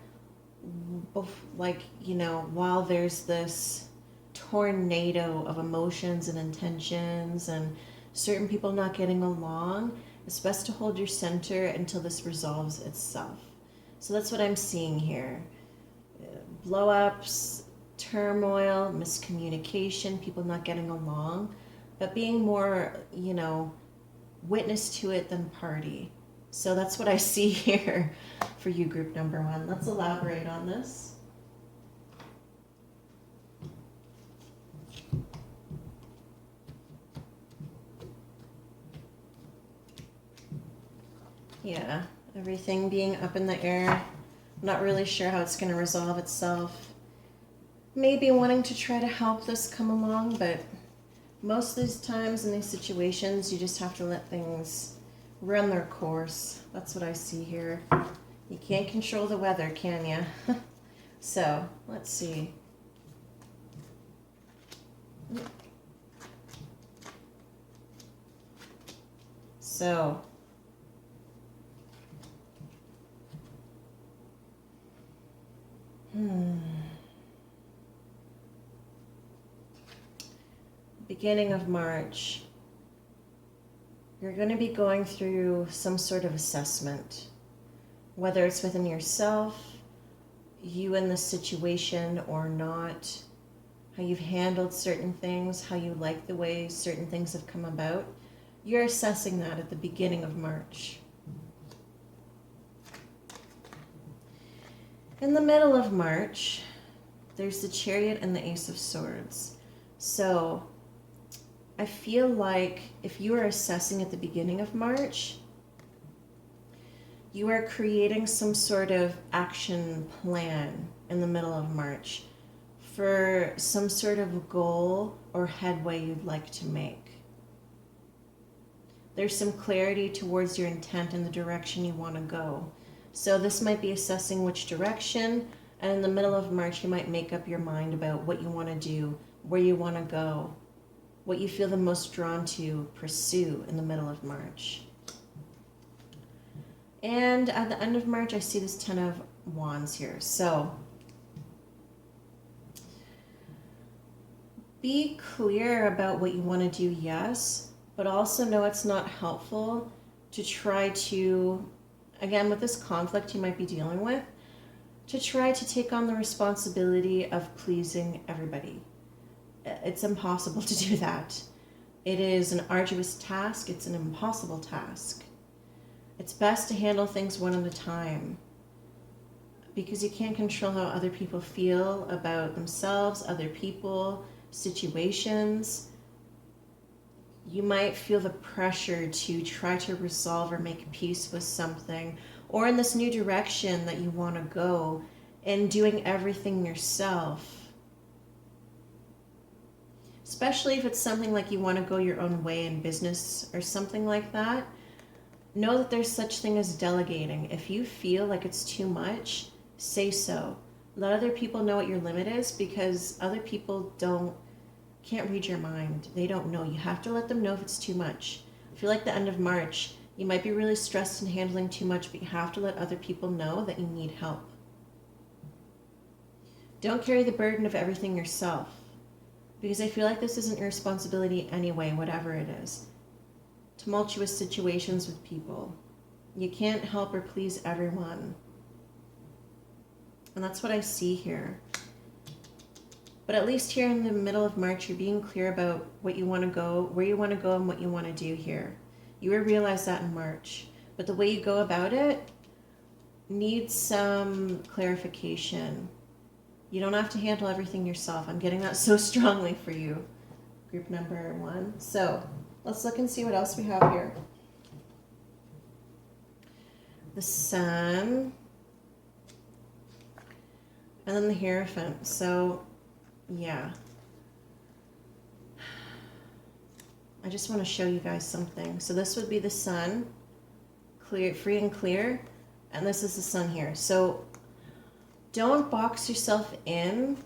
while there's this tornado of emotions and intentions and certain people not getting along. It's best to hold your center until this resolves itself. So that's what I'm seeing here. Blow-ups, turmoil, miscommunication, people not getting along, but being more, witness to it than party. So that's what I see here for you, group number 1. Let's elaborate on this. Yeah, everything being up in the air. I'm not really sure how it's going to resolve itself. Maybe wanting to try to help this come along, but most of these times in these situations, you just have to let things run their course. That's what I see here. You can't control the weather, can you? So, let's see. So, beginning of March, you're going to be going through some sort of assessment, whether it's within yourself, you in the situation or not, how you've handled certain things, how you like the way certain things have come about. You're assessing that at the beginning of March. In the middle of March, there's the Chariot and the Ace of Swords. So I feel like if you are assessing at the beginning of March, you are creating some sort of action plan in the middle of March for some sort of goal or headway you'd like to make. There's some clarity towards your intent and the direction you want to go. So this might be assessing which direction, and in the middle of March you might make up your mind about what you want to do, where you want to go, what you feel the most drawn to pursue in the middle of March. And at the end of March, I see this 10 of Wands here. So be clear about what you want to do, yes, but also know it's not helpful to try to, again, with this conflict you might be dealing with, to try to take on the responsibility of pleasing everybody. It's impossible to do that. It is an arduous task. It's an impossible task. It's best to handle things one at a time, because you can't control how other people feel about themselves, other people, situations. You might feel the pressure to try to resolve or make peace with something, or in this new direction that you want to go, and doing everything yourself. Especially if it's something like you want to go your own way in business or something like that. Know that there's such thing as delegating. If you feel like it's too much, say so. Let other people know what your limit is, because other people can't read your mind. They don't know. You have to let them know if it's too much. I feel like the end of March, you might be really stressed and handling too much, but you have to let other people know that you need help. Don't carry the burden of everything yourself, because I feel like this isn't your responsibility anyway, whatever it is. Tumultuous situations with people. You can't help or please everyone. And that's what I see here. But at least here in the middle of March, you're being clear about what you want to go, where you want to go, and what you want to do here. You will realize that in March. But the way you go about it needs some clarification. You don't have to handle everything yourself. I'm getting that so strongly for you, group number 1. So let's look and see what else we have here. The Sun, and then the Hierophant. So yeah, I just want to show you guys something. So this would be the Sun, clear, free and clear, and this is the Sun here. So don't box yourself in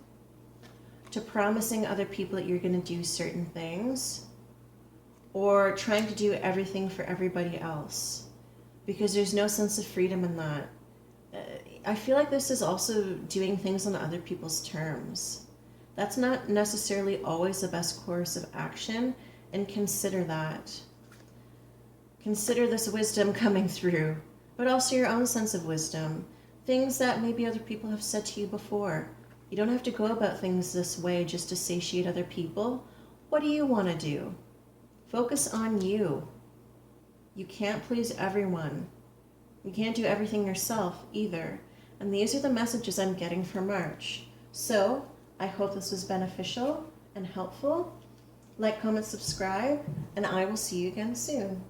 to promising other people that you're going to do certain things or trying to do everything for everybody else, because there's no sense of freedom in that. I feel like this is also doing things on other people's terms. That's not necessarily always the best course of action, and consider that. Consider this wisdom coming through, but also your own sense of wisdom. Things that maybe other people have said to you before. You don't have to go about things this way just to satiate other people. What do you want to do? Focus on you. You can't please everyone. You can't do everything yourself either. And these are the messages I'm getting for March. So I hope this was beneficial and helpful. Like, comment, subscribe, and I will see you again soon.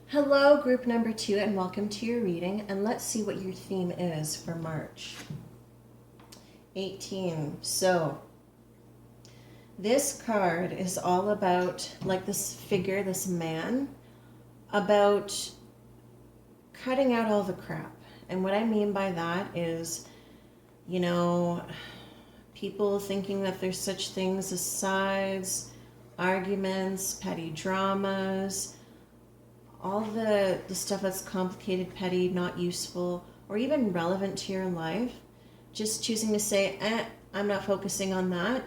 Hello, group number 2, and welcome to your reading. And let's see what your theme is for March 18. So this card is all about, like this figure, this man, about cutting out all the crap. And what I mean by that is, you know, people thinking that there's such things as sides, arguments, petty dramas, all the stuff that's complicated, petty, not useful, or even relevant to your life. Just choosing to say, I'm not focusing on that,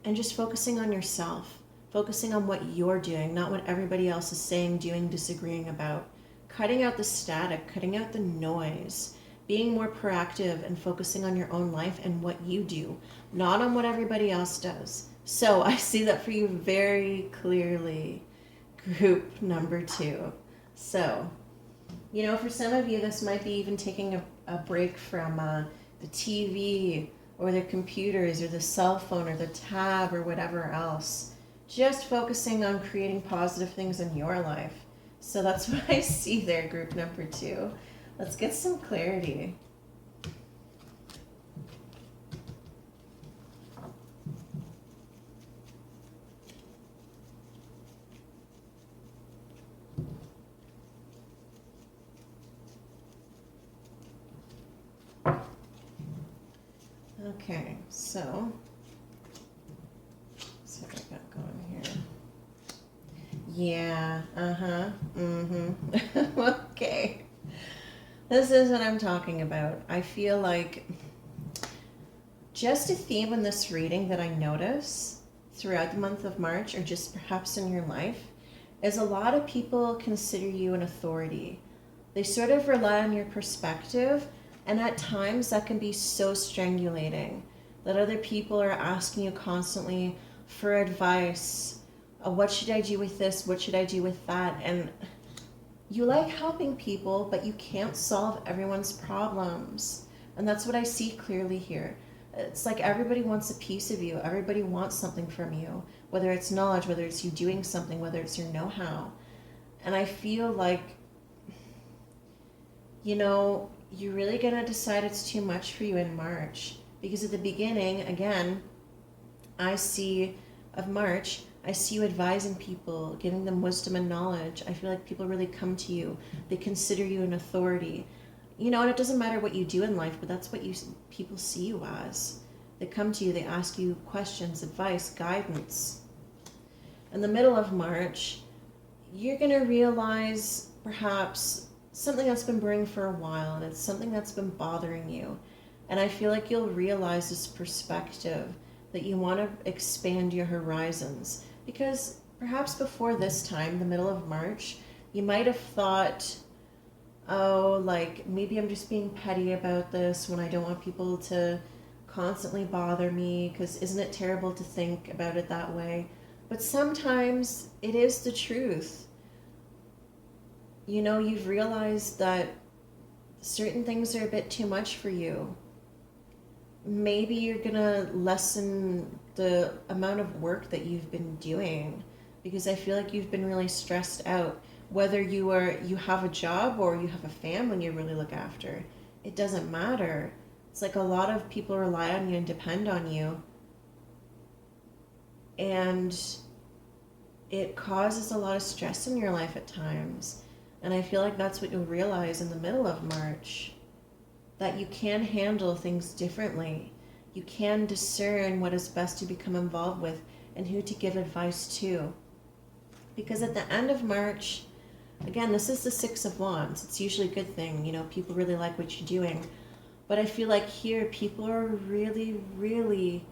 and just focusing on yourself, focusing on what you're doing, not what everybody else is saying, doing, disagreeing about. Cutting out the static, cutting out the noise, being more proactive and focusing on your own life and what you do, not on what everybody else does. So I see that for you very clearly, group number 2. So, you know, for some of you, this might be even taking a break from the TV or the computers or the cell phone or the tab or whatever else. Just focusing on creating positive things in your life. So that's what I see there, group number 2. Let's get some clarity. Okay, so what I got going here. Yeah, okay. This is what I'm talking about. I feel like just a theme in this reading that I notice throughout the month of March, or just perhaps in your life, is a lot of people consider you an authority. They sort of rely on your perspective, and at times that can be so strangulating that other people are asking you constantly for advice. What should I do with this? What should I do with that? And you like helping people, but you can't solve everyone's problems. And that's what I see clearly here. It's like everybody wants a piece of you. Everybody wants something from you, whether it's knowledge, whether it's you doing something, whether it's your know-how. And I feel like, you know, you're really going to decide it's too much for you in March. Because at the beginning, again, I see of March, I see you advising people, giving them wisdom and knowledge. I feel like people really come to you. They consider you an authority. You know, and it doesn't matter what you do in life, but that's what people see you as. They come to you, they ask you questions, advice, guidance. In the middle of March, you're going to realize perhaps something that's been brewing for a while, and it's something that's been bothering you. And I feel like you'll realize this perspective, that you want to expand your horizons. Because perhaps before this time, the middle of March, you might have thought, oh, like maybe I'm just being petty about this when I don't want people to constantly bother me, because isn't it terrible to think about it that way? But sometimes it is the truth. You know, you've realized that certain things are a bit too much for you. Maybe you're gonna lessen the amount of work that you've been doing, because I feel like you've been really stressed out. Whether you have a job or you have a family you really look after, it doesn't matter. It's like a lot of people rely on you and depend on you, and it causes a lot of stress in your life at times. And I feel like that's what you'll realize in the middle of March, that you can handle things differently. You can discern what is best to become involved with and who to give advice to. Because at the end of March, again, this is the Six of Wands. It's usually a good thing. You know, people really like what you're doing. But I feel like here, people are really, really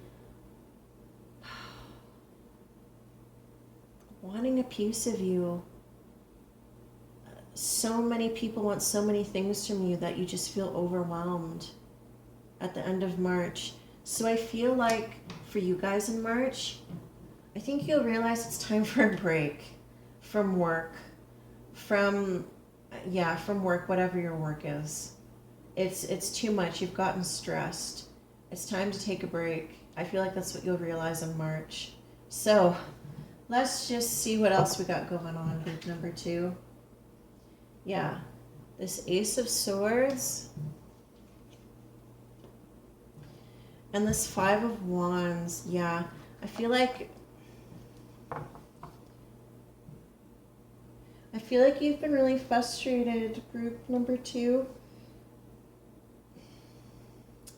wanting a piece of you. So many people want so many things from you that you just feel overwhelmed at the end of March. So I feel like for you guys in March, I think you'll realize it's time for a break from work, from work, whatever your work is. It's too much. You've gotten stressed. It's time to take a break. I feel like that's what you'll realize in March. So let's just see what else we got going on, group number 2. Yeah, this Ace of Swords and this Five of Wands. Yeah, I feel like you've been really frustrated, group number 2.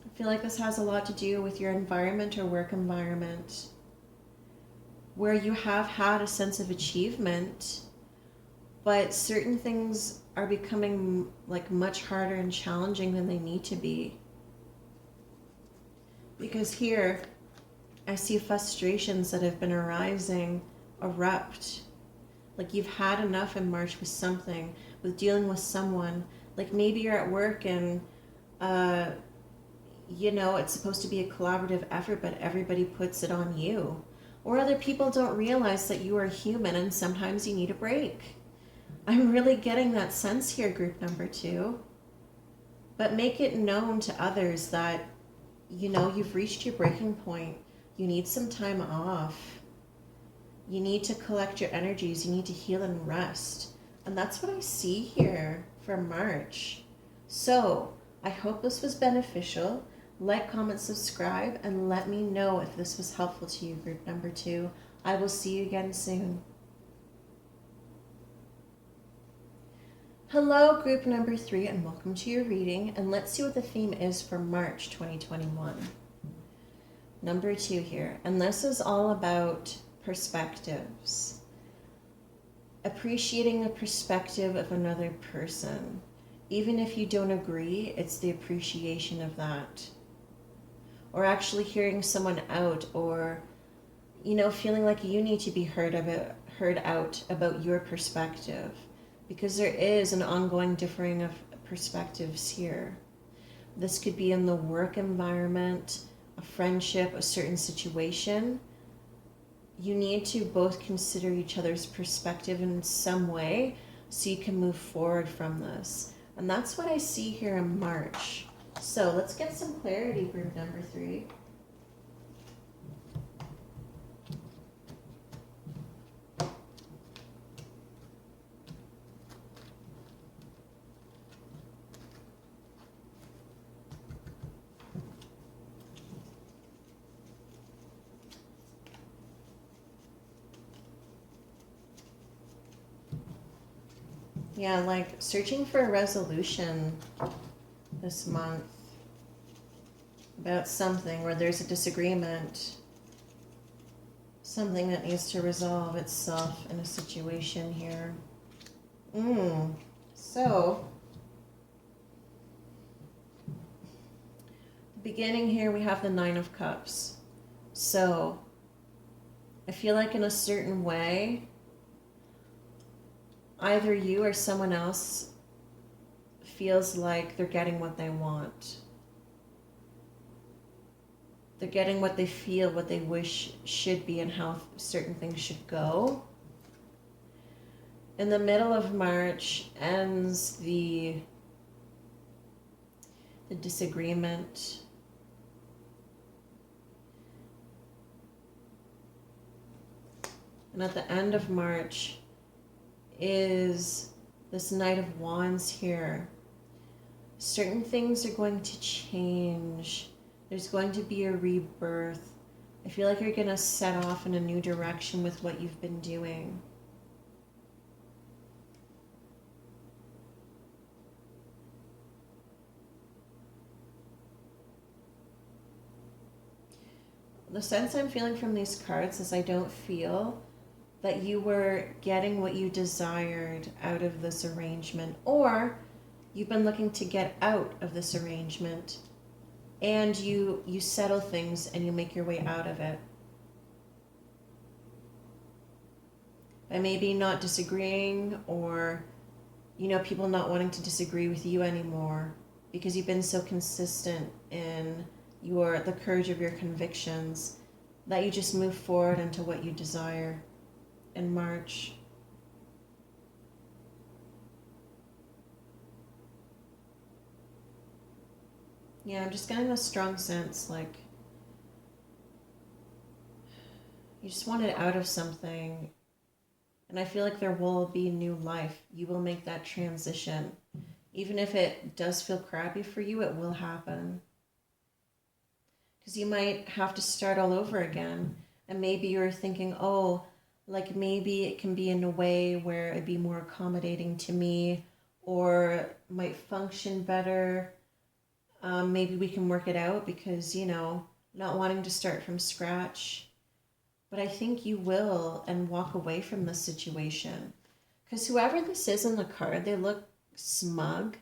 I feel like this has a lot to do with your environment or work environment, where you have had a sense of achievement, but certain things are becoming like much harder and challenging than they need to be. Because here, I see frustrations that have been arising erupt. Like you've had enough in March with something, with dealing with someone. Like maybe you're at work and, you know, it's supposed to be a collaborative effort, but everybody puts it on you. Or other people don't realize that you are human and sometimes you need a break. I'm really getting that sense here, group number 2. But make it known to others that, you know, you've reached your breaking point. You need some time off. You need to collect your energies. You need to heal and rest. And that's what I see here for March. So I hope this was beneficial. Like, comment, subscribe, and let me know if this was helpful to you, group number 2. I will see you again soon. Hello, group number 3, and welcome to your reading. And let's see what the theme is for March 2021. Number 2 here. And this is all about perspectives. Appreciating the perspective of another person. Even if you don't agree, it's the appreciation of that. Or actually hearing someone out, or, you know, feeling like you need to be heard out about your perspective. Because there is an ongoing differing of perspectives here. This could be in the work environment, a friendship, a certain situation. You need to both consider each other's perspective in some way so you can move forward from this. And that's what I see here in March. So let's get some clarity, group number 3. Yeah, like searching for a resolution this month about something where there's a disagreement, something that needs to resolve itself in a situation here. So, the beginning here we have the Nine of Cups. So, I feel like in a certain way, either you or someone else feels like they're getting what they want. They're getting what they feel, what they wish should be, and how certain things should go. In the middle of March ends the disagreement. And at the end of March is this Knight of Wands here. Certain things are going to change. There's going to be a rebirth. I feel like you're going to set off in a new direction with what you've been doing. The sense I'm feeling from these cards is I don't feel that you were getting what you desired out of this arrangement, or you've been looking to get out of this arrangement and you settle things and you make your way out of it. By maybe not disagreeing, or, you know, people not wanting to disagree with you anymore because you've been so consistent in the courage of your convictions that you just move forward into what you desire in March. Yeah, I'm just getting a strong sense like you just wanted out of something, and I feel like there will be new life. You will make that transition. Even if it does feel crappy for you, it will happen. Because you might have to start all over again. And maybe you're thinking, oh, like maybe it can be in a way where it'd be more accommodating to me, or might function better. Maybe we can work it out because, you know, not wanting to start from scratch. But I think you will, and walk away from this situation. Because whoever this is in the card, they look smug,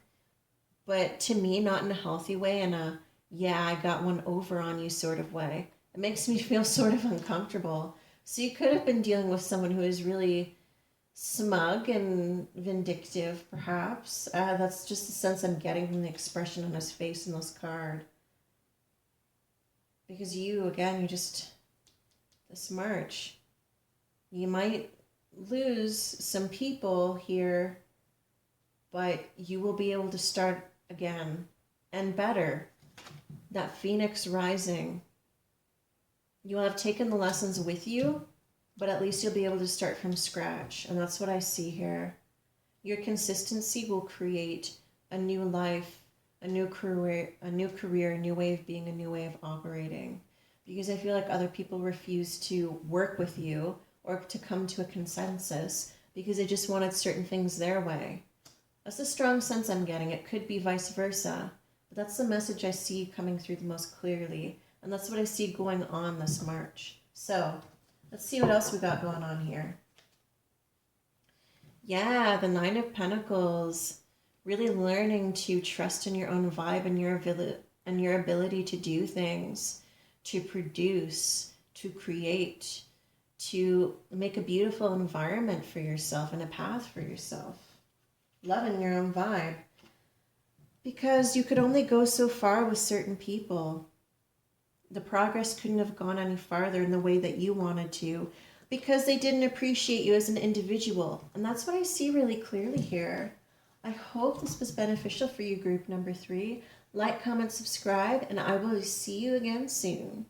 but to me, not in a healthy way, in a, yeah, I got one over on you sort of way. It makes me feel sort of uncomfortable. So you could have been dealing with someone who is really smug and vindictive, perhaps. That's just the sense I'm getting from the expression on his face in this card. Because you, again, this March, you might lose some people here, but you will be able to start again and better. That phoenix rising. You will have taken the lessons with you, but at least you'll be able to start from scratch. And that's what I see here. Your consistency will create a new life, a new career, a new way of being, a new way of operating. Because I feel like other people refuse to work with you or to come to a consensus because they just wanted certain things their way. That's the strong sense I'm getting. It could be vice versa. But that's the message I see coming through the most clearly. And that's what I see going on this March. So let's see what else we got going on here. Yeah, the Nine of Pentacles. Really learning to trust in your own vibe and your ability to do things, to produce, to create, to make a beautiful environment for yourself and a path for yourself. Loving your own vibe. Because you could only go so far with certain people. The progress couldn't have gone any farther in the way that you wanted to because they didn't appreciate you as an individual. And that's what I see really clearly here. I hope this was beneficial for you, group number 3. Like, comment, subscribe, and I will see you again soon.